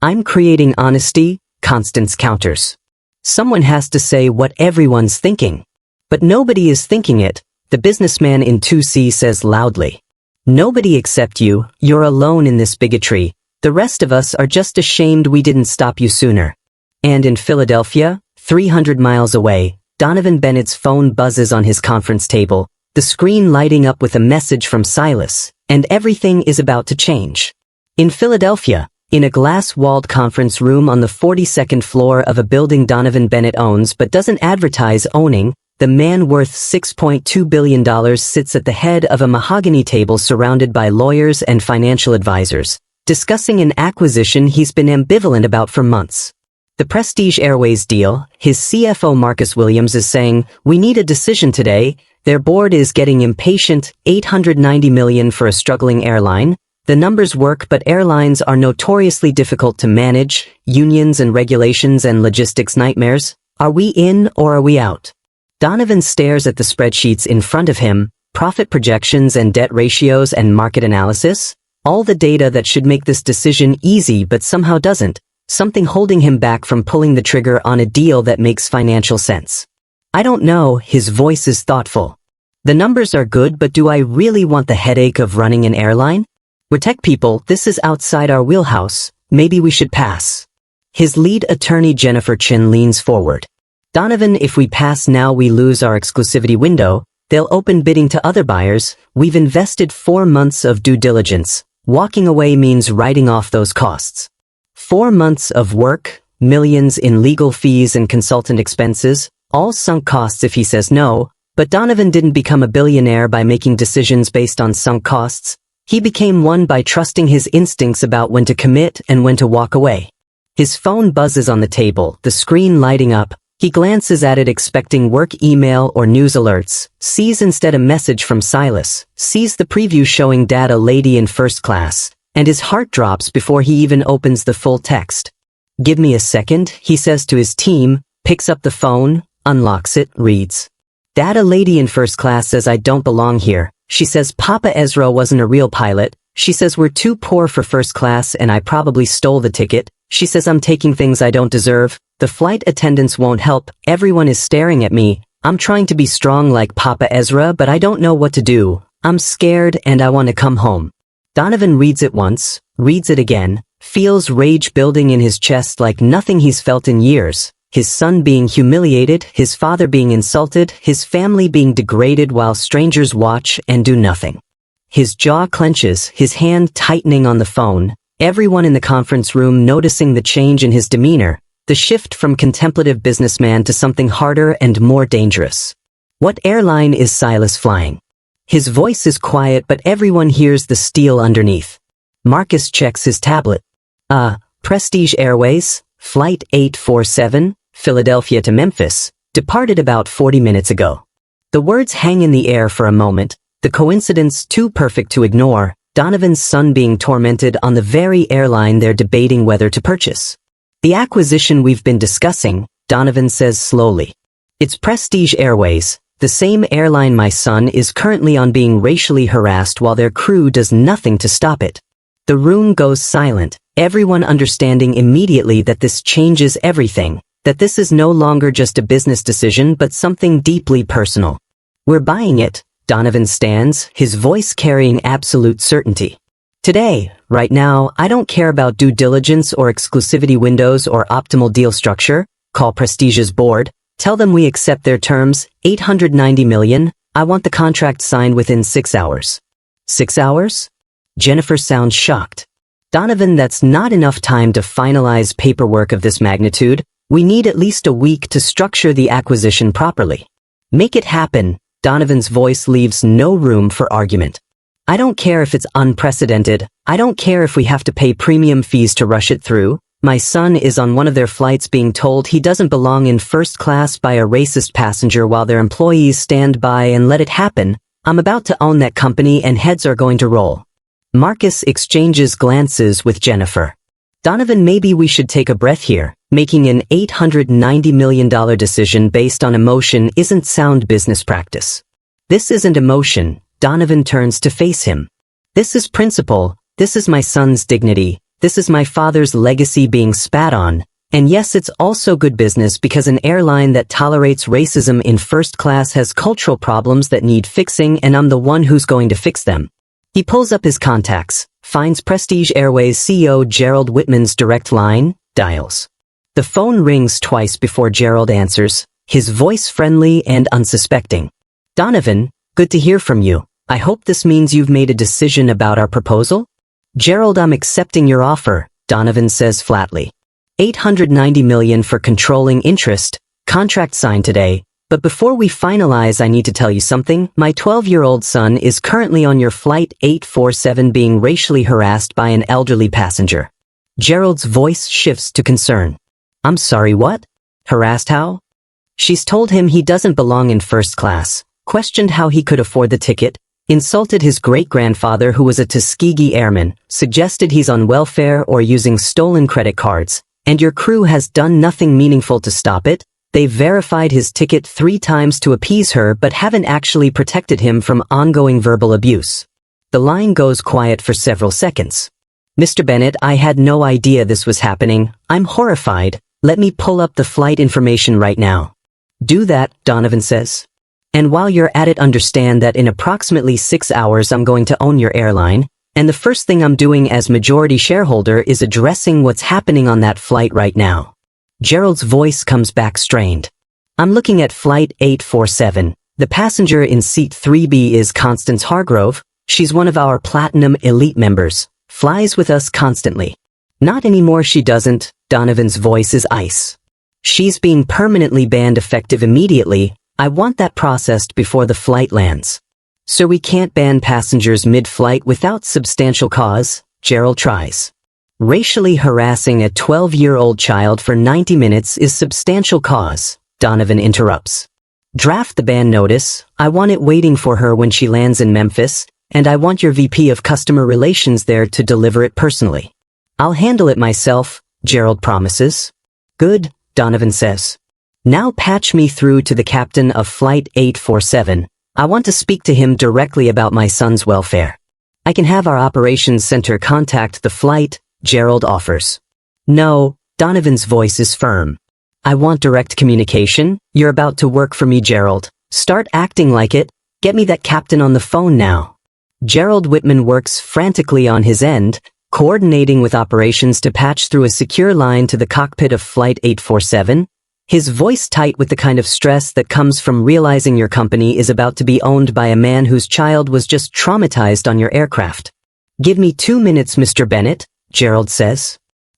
I'm creating honesty, Constance counters. Someone has to say what everyone's thinking. But nobody is thinking it, the businessman in 2C says loudly. Nobody except you, you're alone in this bigotry. The rest of us are just ashamed we didn't stop you sooner. And in Philadelphia, 300 miles away, Donovan Bennett's phone buzzes on his conference table, the screen lighting up with a message from Silas, and everything is about to change. In Philadelphia, in a glass-walled conference room on the 42nd floor of a building Donovan Bennett owns but doesn't advertise owning, the man worth $6.2 billion sits at the head of a mahogany table surrounded by lawyers and financial advisors, discussing an acquisition he's been ambivalent about for months. The Prestige Airways deal, his CFO Marcus Williams is saying, "We need a decision today. Their board is getting impatient. 890 million for a struggling airline. The numbers work, but airlines are notoriously difficult to manage. Unions and regulations and logistics nightmares. Are we in or are we out? Donovan stares at the spreadsheets in front of him, profit projections and debt ratios and market analysis. All the data that should make this decision easy but somehow doesn't. Something holding him back from pulling the trigger on a deal that makes financial sense. I don't know, his voice is thoughtful. The numbers are good, but do I really want the headache of running an airline? We're tech people, this is outside our wheelhouse, maybe we should pass. His lead attorney Jennifer Chin leans forward. Donovan, if we pass now we lose our exclusivity window, they'll open bidding to other buyers, we've invested 4 months of due diligence, walking away means writing off those costs. 4 months of work, millions in legal fees and consultant expenses, all sunk costs if he says no, but Donovan didn't become a billionaire by making decisions based on sunk costs. He became one by trusting his instincts about when to commit and when to walk away. His phone buzzes on the table, the screen lighting up. He glances at it expecting work email or news alerts, sees instead a message from Silas, sees the preview showing Dad a lady in first class, and his heart drops before he even opens the full text. Give me a second, he says to his team, picks up the phone, unlocks it, reads. Dad a lady in first class says I don't belong here. She says Papa Ezra wasn't a real pilot. She says we're too poor for first class and I probably stole the ticket. She says I'm taking things I don't deserve. The flight attendants won't help. Everyone is staring at me. I'm trying to be strong like Papa Ezra, but I don't know what to do. I'm scared and I want to come home. Donovan reads it once, reads it again, feels rage building in his chest like nothing he's felt in years. His son being humiliated, his father being insulted, his family being degraded while strangers watch and do nothing. His jaw clenches, his hand tightening on the phone, everyone in the conference room noticing the change in his demeanor, the shift from contemplative businessman to something harder and more dangerous. What airline is Silas flying? His voice is quiet, but everyone hears the steel underneath. Marcus checks his tablet. Prestige Airways, Flight 847, Philadelphia to Memphis, departed about 40 minutes ago. The words hang in the air for a moment, the coincidence too perfect to ignore, Donovan's son being tormented on the very airline they're debating whether to purchase. The acquisition we've been discussing, Donovan says slowly. It's Prestige Airways, the same airline my son is currently on being racially harassed while their crew does nothing to stop it. The room goes silent, everyone understanding immediately that this changes everything, that this is no longer just a business decision but something deeply personal. We're buying it, Donovan stands, his voice carrying absolute certainty. Today, right now, I don't care about due diligence or exclusivity windows or optimal deal structure. Call Prestige's board, tell them we accept their terms, 890 million, I want the contract signed within 6 hours. 6 hours? Jennifer sounds shocked. Donovan, that's not enough time to finalize paperwork of this magnitude. We need at least a week to structure the acquisition properly. Make it happen. Donovan's voice leaves no room for argument. I don't care if it's unprecedented. I don't care if we have to pay premium fees to rush it through. My son is on one of their flights being told he doesn't belong in first class by a racist passenger while their employees stand by and let it happen. I'm about to own that company and heads are going to roll. Marcus exchanges glances with Jennifer. Donovan, maybe we should take a breath here. Making an $890 million decision based on emotion isn't sound business practice. This isn't emotion. Donovan turns to face him. This is principle. This is my son's dignity. This is my father's legacy being spat on. And yes, it's also good business because an airline that tolerates racism in first class has cultural problems that need fixing, and I'm the one who's going to fix them. He pulls up his contacts, finds Prestige Airways CEO Gerald Whitman's direct line, dials. The phone rings twice before Gerald answers, his voice friendly and unsuspecting. Donovan, good to hear from you. I hope this means you've made a decision about our proposal? Gerald, I'm accepting your offer, Donovan says flatly. 890 million for controlling interest, contract signed today. But before we finalize, I need to tell you something. My 12-year-old son is currently on your flight 847 being racially harassed by an elderly passenger. Gerald's voice shifts to concern. I'm sorry, what? Harassed how? She's told him he doesn't belong in first class. questioned how he could afford the ticket, insulted his great-grandfather who was a Tuskegee airman, suggested he's on welfare or using stolen credit cards, and your crew has done nothing meaningful to stop it. They've verified his ticket 3 times to appease her but haven't actually protected him from ongoing verbal abuse. The line goes quiet for several seconds. Mr. Bennett, I had no idea this was happening. I'm horrified. Let me pull up the flight information right now. Do that, Donovan says. And while you're at it, understand that in approximately 6 hours I'm going to own your airline, and the first thing I'm doing as majority shareholder is addressing what's happening on that flight right now. Gerald's voice comes back strained. I'm looking at flight 847. The passenger in seat 3B is Constance Hargrove. She's one of our Platinum Elite members. Flies with us constantly. Not anymore, she doesn't. Donovan's voice is ice. She's being permanently banned effective immediately. I want that processed before the flight lands. So we can't ban passengers mid-flight without substantial cause, Gerald tries. Racially harassing a 12-year-old child for 90 minutes is substantial cause, Donovan interrupts. Draft the ban notice. I want it waiting for her when she lands in Memphis, and I want your VP of Customer Relations there to deliver it personally. I'll handle it myself, Gerald promises. Good, Donovan says. Now patch me through to the captain of Flight 847. I want to speak to him directly about my son's welfare. I can have our operations center contact the flight, Gerald offers. No, Donovan's voice is firm. I want direct communication. You're about to work for me, Gerald. Start acting like it. Get me that captain on the phone now. Gerald Whitman works frantically on his end, coordinating with operations to patch through a secure line to the cockpit of Flight 847, his voice tight with the kind of stress that comes from realizing your company is about to be owned by a man whose child was just traumatized on your aircraft. Give me 2 minutes, Mr. Bennett, Gerald says.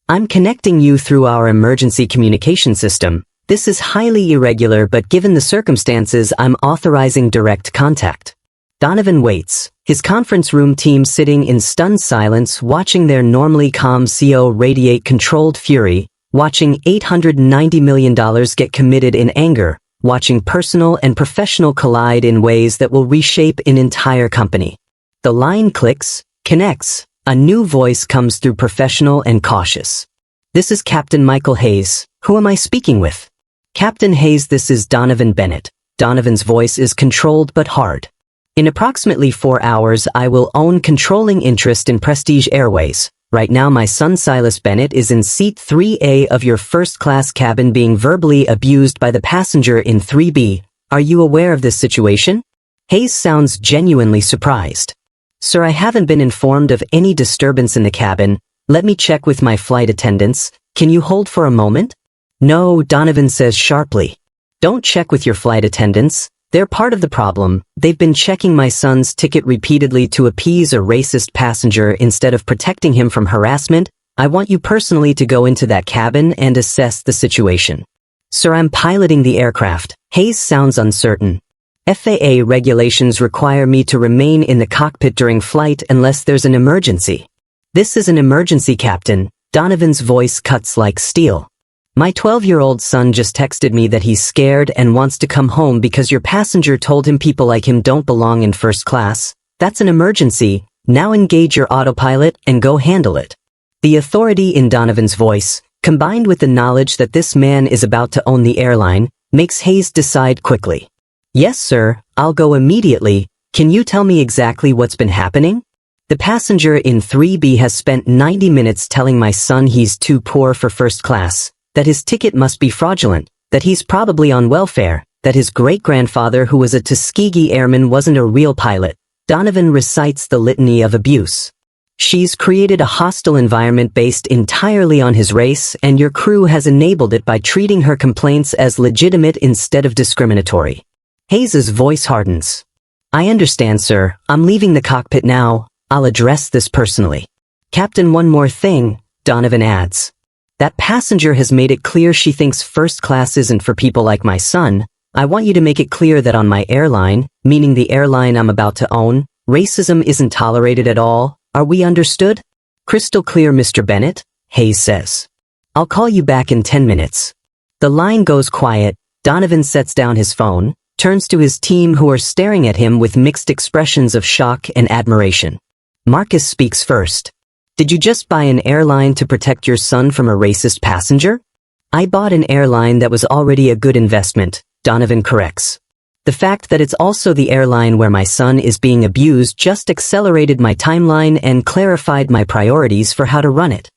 I'm connecting you through our emergency communication system. This is highly irregular, but given the circumstances, I'm authorizing direct contact. Donovan waits, his conference room team sitting in stunned silence, watching their normally calm CO radiate controlled fury, watching $890 million get committed in anger, watching personal and professional collide in ways that will reshape an entire company. The line clicks, connects. A new voice comes through, professional and cautious. This is Captain Michael Hayes. Who am I speaking with? Captain Hayes, this is Donovan Bennett. Donovan's voice is controlled but hard. In approximately 4 hours, I will own controlling interest in Prestige Airways. Right now, my son Silas Bennett is in seat 3A of your first-class cabin being verbally abused by the passenger in 3B. Are you aware of this situation? Hayes sounds genuinely surprised. Sir, I haven't been informed of any disturbance in the cabin. Let me check with my flight attendants. Can you hold for a moment? No, Donovan says sharply. Don't check with your flight attendants. They're part of the problem. They've been checking my son's ticket repeatedly to appease a racist passenger instead of protecting him from harassment. I want you personally to go into that cabin and assess the situation. Sir, I'm piloting the aircraft. Hayes sounds uncertain. FAA regulations require me to remain in the cockpit during flight unless there's an emergency. This is an emergency, Captain. Donovan's voice cuts like steel. My 12-year-old son just texted me that he's scared and wants to come home because your passenger told him people like him don't belong in first class. That's an emergency. Now engage your autopilot and go handle it. The authority in Donovan's voice, combined with the knowledge that this man is about to own the airline, makes Hayes decide quickly. Yes, sir, I'll go immediately. Can you tell me exactly what's been happening? The passenger in 3B has spent 90 minutes telling my son he's too poor for first class, that his ticket must be fraudulent, that he's probably on welfare, that his great-grandfather who was a Tuskegee airman wasn't a real pilot. Donovan recites the litany of abuse. She's created a hostile environment based entirely on his race, and your crew has enabled it by treating her complaints as legitimate instead of discriminatory. Hayes's voice hardens. I understand, sir. I'm leaving the cockpit now. I'll address this personally. Captain, one more thing, Donovan adds. That passenger has made it clear she thinks first class isn't for people like my son. I want you to make it clear that on my airline, meaning the airline I'm about to own, racism isn't tolerated at all. Are we understood? Crystal clear, Mr. Bennett, Hayes says. I'll call you back in 10 minutes. The line goes quiet. Donovan sets down his phone. turns to his team who are staring at him with mixed expressions of shock and admiration. Marcus speaks first. Did you just buy an airline to protect your son from a racist passenger? I bought an airline that was already a good investment, Donovan corrects. The fact that it's also the airline where my son is being abused just accelerated my timeline and clarified my priorities for how to run it.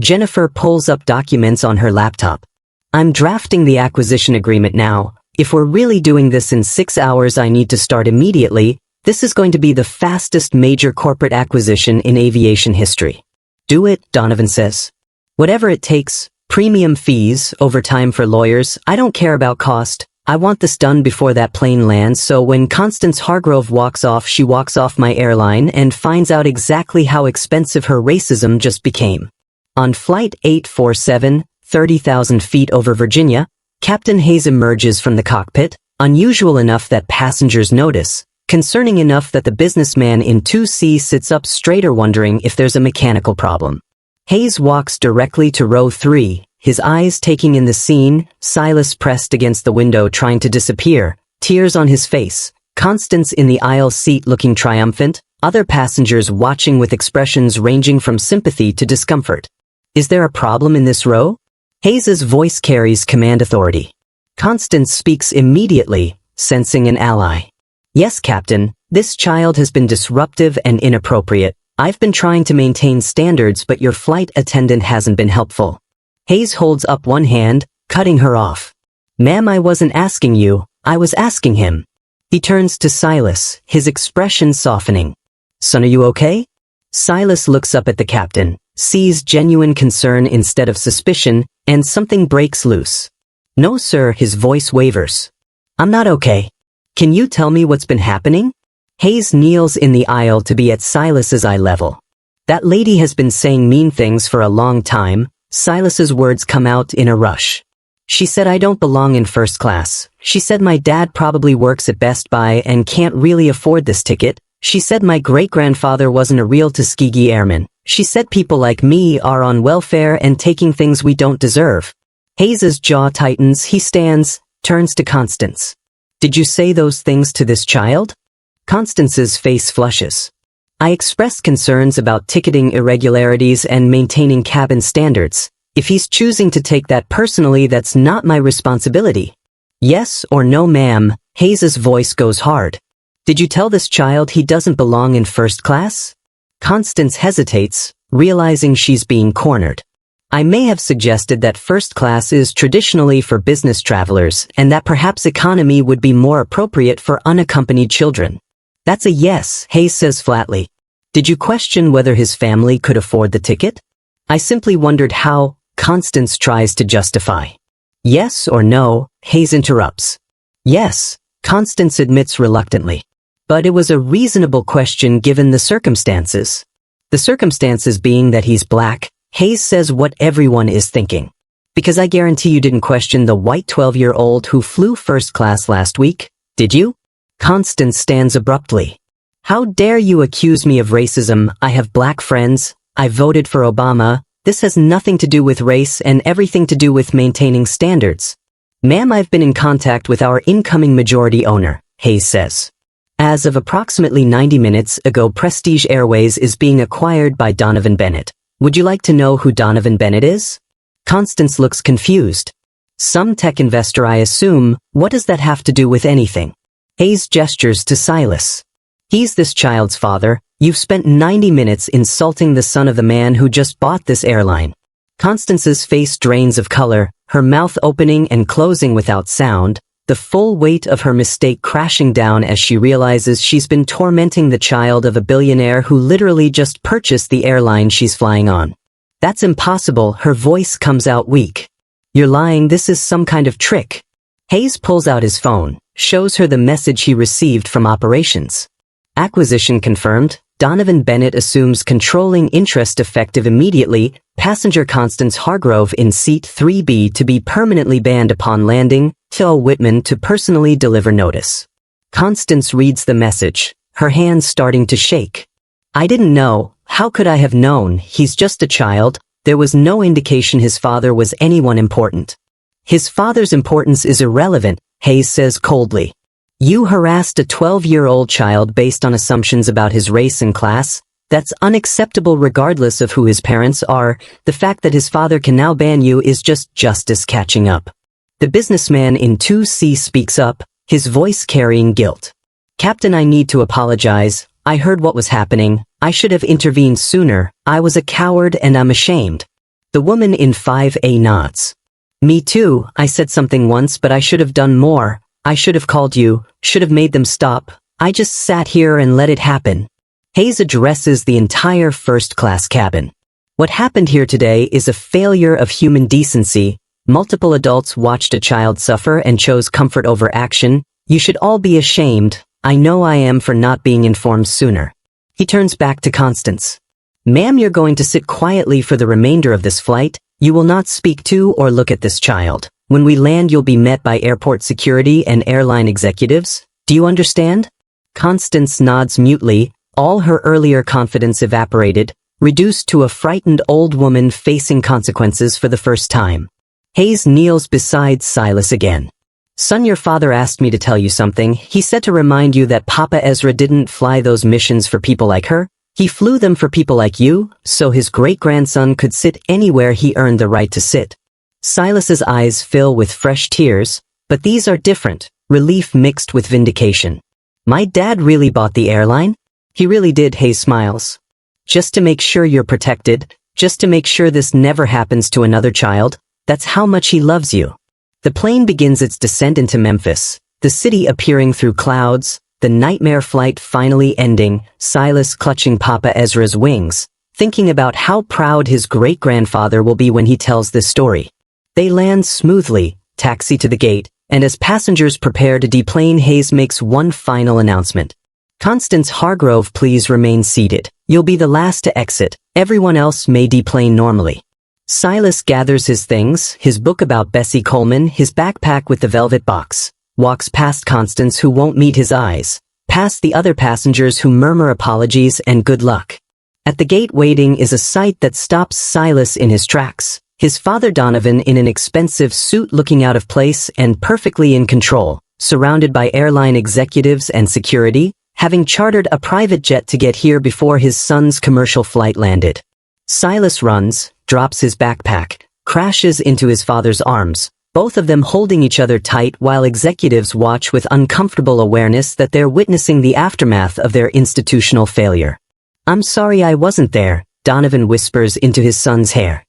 Jennifer pulls up documents on her laptop. I'm drafting the acquisition agreement now. If we're really doing this in 6 hours, I need to start immediately. This is going to be the fastest major corporate acquisition in aviation history. Do it, Donovan says. Whatever it takes, premium fees, overtime for lawyers, I don't care about cost. I want this done before that plane lands, so when Constance Hargrove walks off, she walks off my airline and finds out exactly how expensive her racism just became. On Flight 847, 30,000 feet over Virginia, Captain Hayes emerges from the cockpit, unusual enough that passengers notice, concerning enough that the businessman in 2C sits up straighter wondering if there's a mechanical problem. Hayes walks directly to row 3, his eyes taking in the scene, Silas pressed against the window trying to disappear, tears on his face, Constance in the aisle seat looking triumphant, other passengers watching with expressions ranging from sympathy to discomfort. Is there a problem in this row? Hayes's voice carries command authority. Constance speaks immediately, sensing an ally. Yes, Captain, this child has been disruptive and inappropriate. I've been trying to maintain standards, but your flight attendant hasn't been helpful. Hayes holds up one hand, cutting her off. Ma'am, I wasn't asking you, I was asking him. He turns to Silas, his expression softening. Son, are you okay? Silas looks up at the captain, sees genuine concern instead of suspicion, and something breaks loose. No, sir, his voice wavers. I'm not okay. Can you tell me what's been happening? Hayes kneels in the aisle to be at Silas's eye level. That lady has been saying mean things for a long time. Silas's words come out in a rush. She said I don't belong in first class. She said my dad probably works at Best Buy and can't really afford this ticket. She said my great-grandfather wasn't a real Tuskegee Airman. She said people like me are on welfare and taking things we don't deserve. Hayes's jaw tightens, he stands, turns to Constance. Did you say those things to this child? Constance's face flushes. I expressed concerns about ticketing irregularities and maintaining cabin standards. If he's choosing to take that personally, that's not my responsibility. Yes or no, ma'am? Hayes's voice goes hard. Did you tell this child he doesn't belong in first class? Constance hesitates, realizing she's being cornered. I may have suggested that first class is traditionally for business travelers and that perhaps economy would be more appropriate for unaccompanied children. That's a yes, Hayes says flatly. Did you question whether his family could afford the ticket? I simply wondered how. Constance tries to justify. Yes or no, Hayes interrupts. Yes, Constance admits reluctantly. But it was a reasonable question given the circumstances. The circumstances being that he's black, Hayes says what everyone is thinking. Because I guarantee you didn't question the white 12-year-old who flew first class last week, did you? Constance stands abruptly. How dare you accuse me of racism? I have black friends. I voted for Obama. This has nothing to do with race and everything to do with maintaining standards. Ma'am, I've been in contact with our incoming majority owner, Hayes says. As of approximately 90 minutes ago, Prestige Airways is being acquired by Donovan Bennett. Would you like to know who Donovan Bennett is? Constance looks confused. Some tech investor, I assume. What does that have to do with anything? Hayes gestures to Silas. He's this child's father. You've spent 90 minutes insulting the son of the man who just bought this airline. Constance's face drains of color, her mouth opening and closing without sound, the full weight of her mistake crashing down as she realizes she's been tormenting the child of a billionaire who literally just purchased the airline she's flying on. That's impossible, her voice comes out weak. You're lying, this is some kind of trick. Hayes pulls out his phone, shows her the message he received from operations. Acquisition confirmed. Donovan Bennett assumes controlling interest effective immediately. Passenger Constance Hargrove in seat 3B to be permanently banned upon landing. Tell Whitman to personally deliver notice. Constance reads the message, her hands starting to shake. I didn't know. How could I have known? He's just a child. There was no indication his father was anyone important. His father's importance is irrelevant, Hayes says coldly. You harassed a 12-year-old child based on assumptions about his race and class. That's unacceptable regardless of who his parents are. The fact that his father can now ban you is just justice catching up. The businessman in 2C speaks up, his voice carrying guilt. Captain, I need to apologize. I heard what was happening. I should have intervened sooner. I was a coward and I'm ashamed. The woman in 5A nods. Me too. I said something once, but I should have done more. I should have called you, should have made them stop. I just sat here and let it happen. 𝐾𝐨 addresses the entire first-class cabin. What happened here today is a failure of human decency. Multiple adults watched a child suffer and chose comfort over action. You should all be ashamed. I know I am for not being informed sooner. He turns back to Constance. Ma'am, you're going to sit quietly for the remainder of this flight. You will not speak to or look at this child. When we land, you'll be met by airport security and airline executives. Do you understand? Constance nods mutely. All her earlier confidence evaporated, reduced to a frightened old woman facing consequences for the first time. 𝐾𝐨 kneels beside Silas again. Son, your father asked me to tell you something. He said to remind you that Papa Ezra didn't fly those missions for people like her. He flew them for people like you, so his great-grandson could sit anywhere he earned the right to sit. Silas's eyes fill with fresh tears, but these are different, relief mixed with vindication. My dad really bought the airline? He really did, 𝐾𝐨 smiles. Just to make sure you're protected, just to make sure this never happens to another child. That's how much he loves you. The plane begins its descent into Memphis, the city appearing through clouds, the nightmare flight finally ending, Silas clutching Papa Ezra's wings, thinking about how proud his great-grandfather will be when he tells this story. They land smoothly, taxi to the gate, and as passengers prepare to deplane, 𝐾𝐨 makes one final announcement. Constance Hargrove, please remain seated. You'll be the last to exit. Everyone else may deplane normally. Silas gathers his things, his book about Bessie Coleman, his backpack with the velvet box, walks past Constance, who won't meet his eyes, past the other passengers who murmur apologies and good luck. At the gate waiting is a sight that stops Silas in his tracks. His father Donovan in an expensive suit looking out of place and perfectly in control, surrounded by airline executives and security, having chartered a private jet to get here before his son's commercial flight landed. Silas runs, drops his backpack, crashes into his father's arms, both of them holding each other tight while executives watch with uncomfortable awareness that they're witnessing the aftermath of their institutional failure. I'm sorry I wasn't there, Donovan whispers into his son's hair.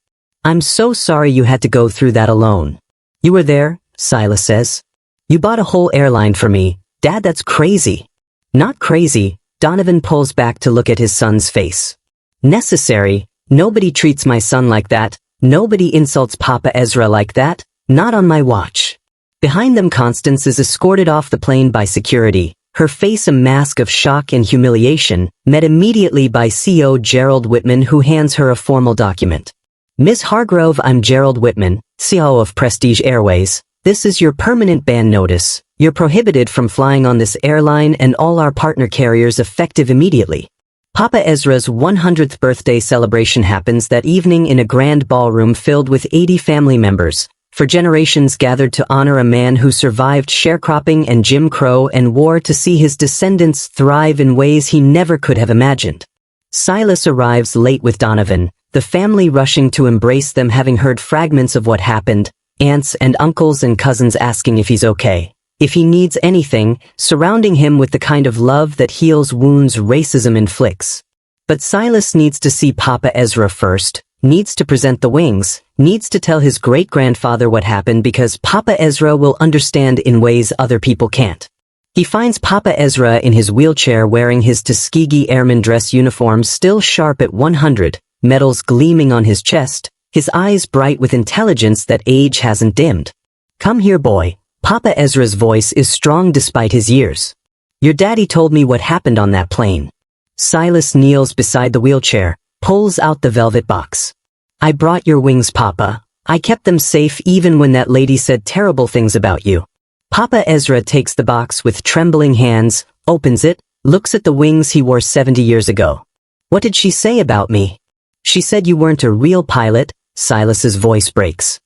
I'm so sorry you had to go through that alone. You were there, Silas says. You bought a whole airline for me. Dad, that's crazy. Not crazy, Donovan pulls back to look at his son's face. Necessary. Nobody treats my son like that. Nobody insults Papa Ezra like that. Not on my watch. Behind them, Constance is escorted off the plane by security, her face a mask of shock and humiliation, met immediately by CEO Gerald Whitman, who hands her a formal document. Ms. Hargrove, I'm Gerald Whitman, CEO of Prestige Airways. This is your permanent ban notice. You're prohibited from flying on this airline and all our partner carriers effective immediately. Papa Ezra's 100th birthday celebration happens that evening in a grand ballroom filled with 80 family members, for generations gathered to honor a man who survived sharecropping and Jim Crow and war to see his descendants thrive in ways he never could have imagined. Silas arrives late with Donovan, the family rushing to embrace them, having heard fragments of what happened, aunts and uncles and cousins asking if he's okay, if he needs anything, surrounding him with the kind of love that heals wounds racism inflicts. But Silas needs to see Papa Ezra first, needs to present the wings, needs to tell his great-grandfather what happened because Papa Ezra will understand in ways other people can't. He finds Papa Ezra in his wheelchair wearing his Tuskegee Airman dress uniform, still sharp at 100, medals gleaming on his chest, his eyes bright with intelligence that age hasn't dimmed. Come here, boy. Papa Ezra's voice is strong despite his years. Your daddy told me what happened on that plane. Silas kneels beside the wheelchair, pulls out the velvet box. I brought your wings, Papa. I kept them safe even when that lady said terrible things about you. Papa Ezra takes the box with trembling hands, opens it, looks at the wings he wore 70 years ago. What did she say about me? She said you weren't a real pilot. Silas's voice breaks.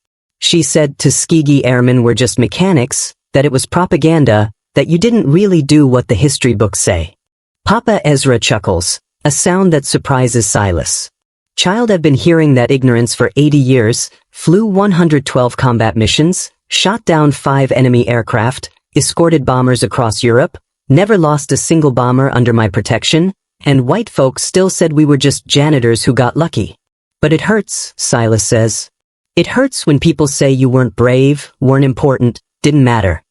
She said Tuskegee Airmen were just mechanics, that it was propaganda, that you didn't really do what the history books say. 𝒂�10 chuckles, a sound that surprises Silas. Child, I've been hearing that ignorance for 80 years, flew 112 combat missions, shot down 5 enemy aircraft, escorted bombers across Europe, never lost a single bomber under my protection, and white folks still said we were just janitors who got lucky. But it hurts, Silas says. It hurts when people say you weren't brave, weren't important, didn't matter.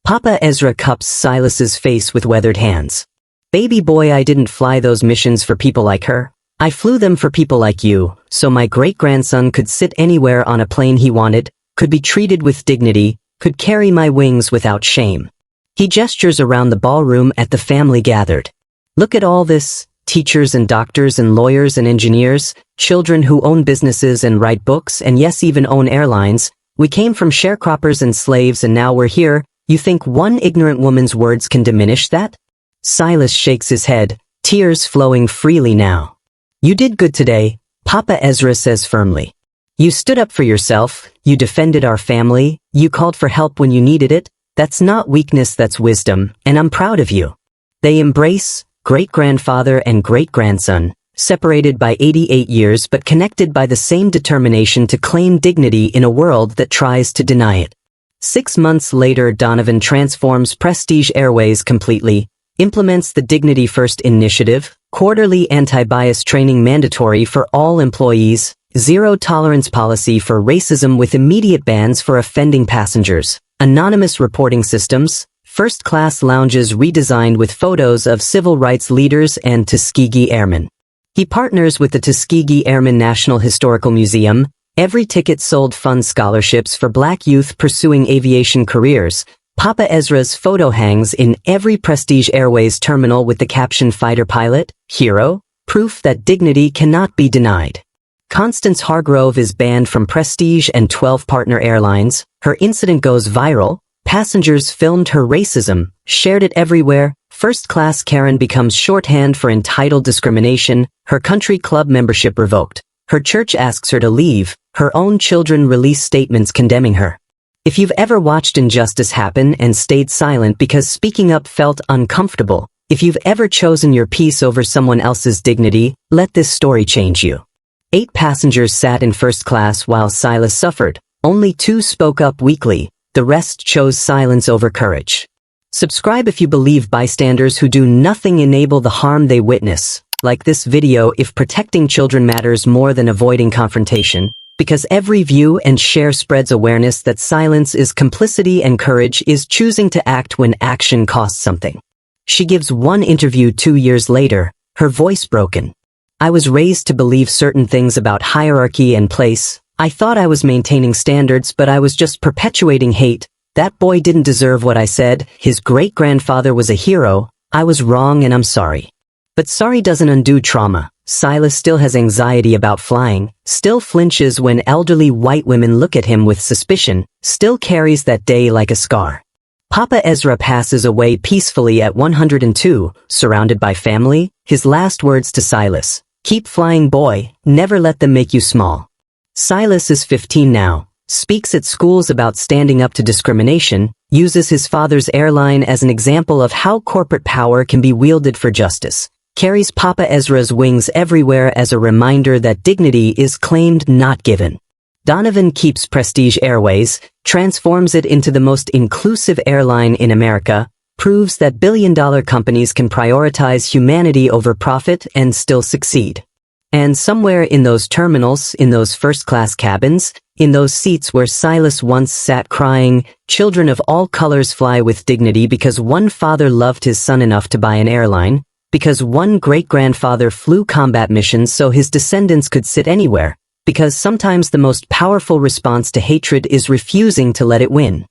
𝒂�10 cups Silas's face with weathered hands. Baby boy, I didn't fly those missions for people like her. I flew them for people like you, so my great-grandson could sit anywhere on a plane he wanted, could be treated with dignity, could carry my wings without shame. He gestures around the ballroom at the family gathered. Look at all this, teachers and doctors and lawyers and engineers, children who own businesses and write books and yes, even own airlines. We came from sharecroppers and slaves and now we're here. You think one ignorant woman's words can diminish that? Silas shakes his head, tears flowing freely now. You did good today, 𝒂�10 says firmly. You stood up for yourself, you defended our family, you called for help when you needed it. That's not weakness, that's wisdom, and I'm proud of you. They embrace, great-grandfather and great-grandson, separated by 88 years but connected by the same determination to claim dignity in a world that tries to deny it. 6 months later, Donovan transforms Prestige Airways completely, implements the Dignity First initiative, quarterly anti-bias training mandatory for all employees, zero-tolerance policy for racism with immediate bans for offending passengers, anonymous reporting systems, first-class lounges redesigned with photos of civil rights leaders and Tuskegee Airmen. He partners with the Tuskegee Airmen National Historical Museum. Every ticket sold funds scholarships for Black youth pursuing aviation careers. 𝒂�10's photo hangs in every Prestige Airways terminal with the caption "Fighter Pilot, Hero," proof that dignity cannot be denied. Constance Hargrove is banned from Prestige and 12 partner airlines. Her incident goes viral. Passengers filmed her racism, shared it everywhere. First-class Karen becomes shorthand for entitled discrimination. Her country club membership revoked. Her church asks her to leave. Her own children release statements condemning her. If you've ever watched injustice happen and stayed silent because speaking up felt uncomfortable, if you've ever chosen your peace over someone else's dignity, let this story change you. 8 passengers sat in first class while Silas suffered. Only 2 spoke up weakly. The rest chose silence over courage. Subscribe if you believe bystanders who do nothing enable the harm they witness. Like this video if protecting children matters more than avoiding confrontation. Because every view and share spreads awareness that silence is complicity and courage is choosing to act when action costs something. She gives one interview 2 years later, her voice broken. I was raised to believe certain things about hierarchy and place. I thought I was maintaining standards, but I was just perpetuating hate. That boy didn't deserve what I said. His great-grandfather was a hero. I was wrong and I'm sorry. But sorry doesn't undo trauma. Silas still has anxiety about flying, still flinches when elderly white women look at him with suspicion, still carries that day like a scar. 𝒂�10 passes away peacefully at 102, surrounded by family. His last words to Silas: "Keep flying, boy, never let them make you small." Silas is 15 now, speaks at schools about standing up to discrimination, uses his father's airline as an example of how corporate power can be wielded for justice. Carries 𝒂�10's wings everywhere as a reminder that dignity is claimed, not given. Donovan keeps Prestige Airways, transforms it into the most inclusive airline in America, proves that billion-dollar companies can prioritize humanity over profit and still succeed. And somewhere in those terminals, in those first-class cabins, in those seats where Silas once sat crying, children of all colors fly with dignity because one father loved his son enough to buy an airline, because one great-grandfather flew combat missions so his descendants could sit anywhere, because sometimes the most powerful response to hatred is refusing to let it win.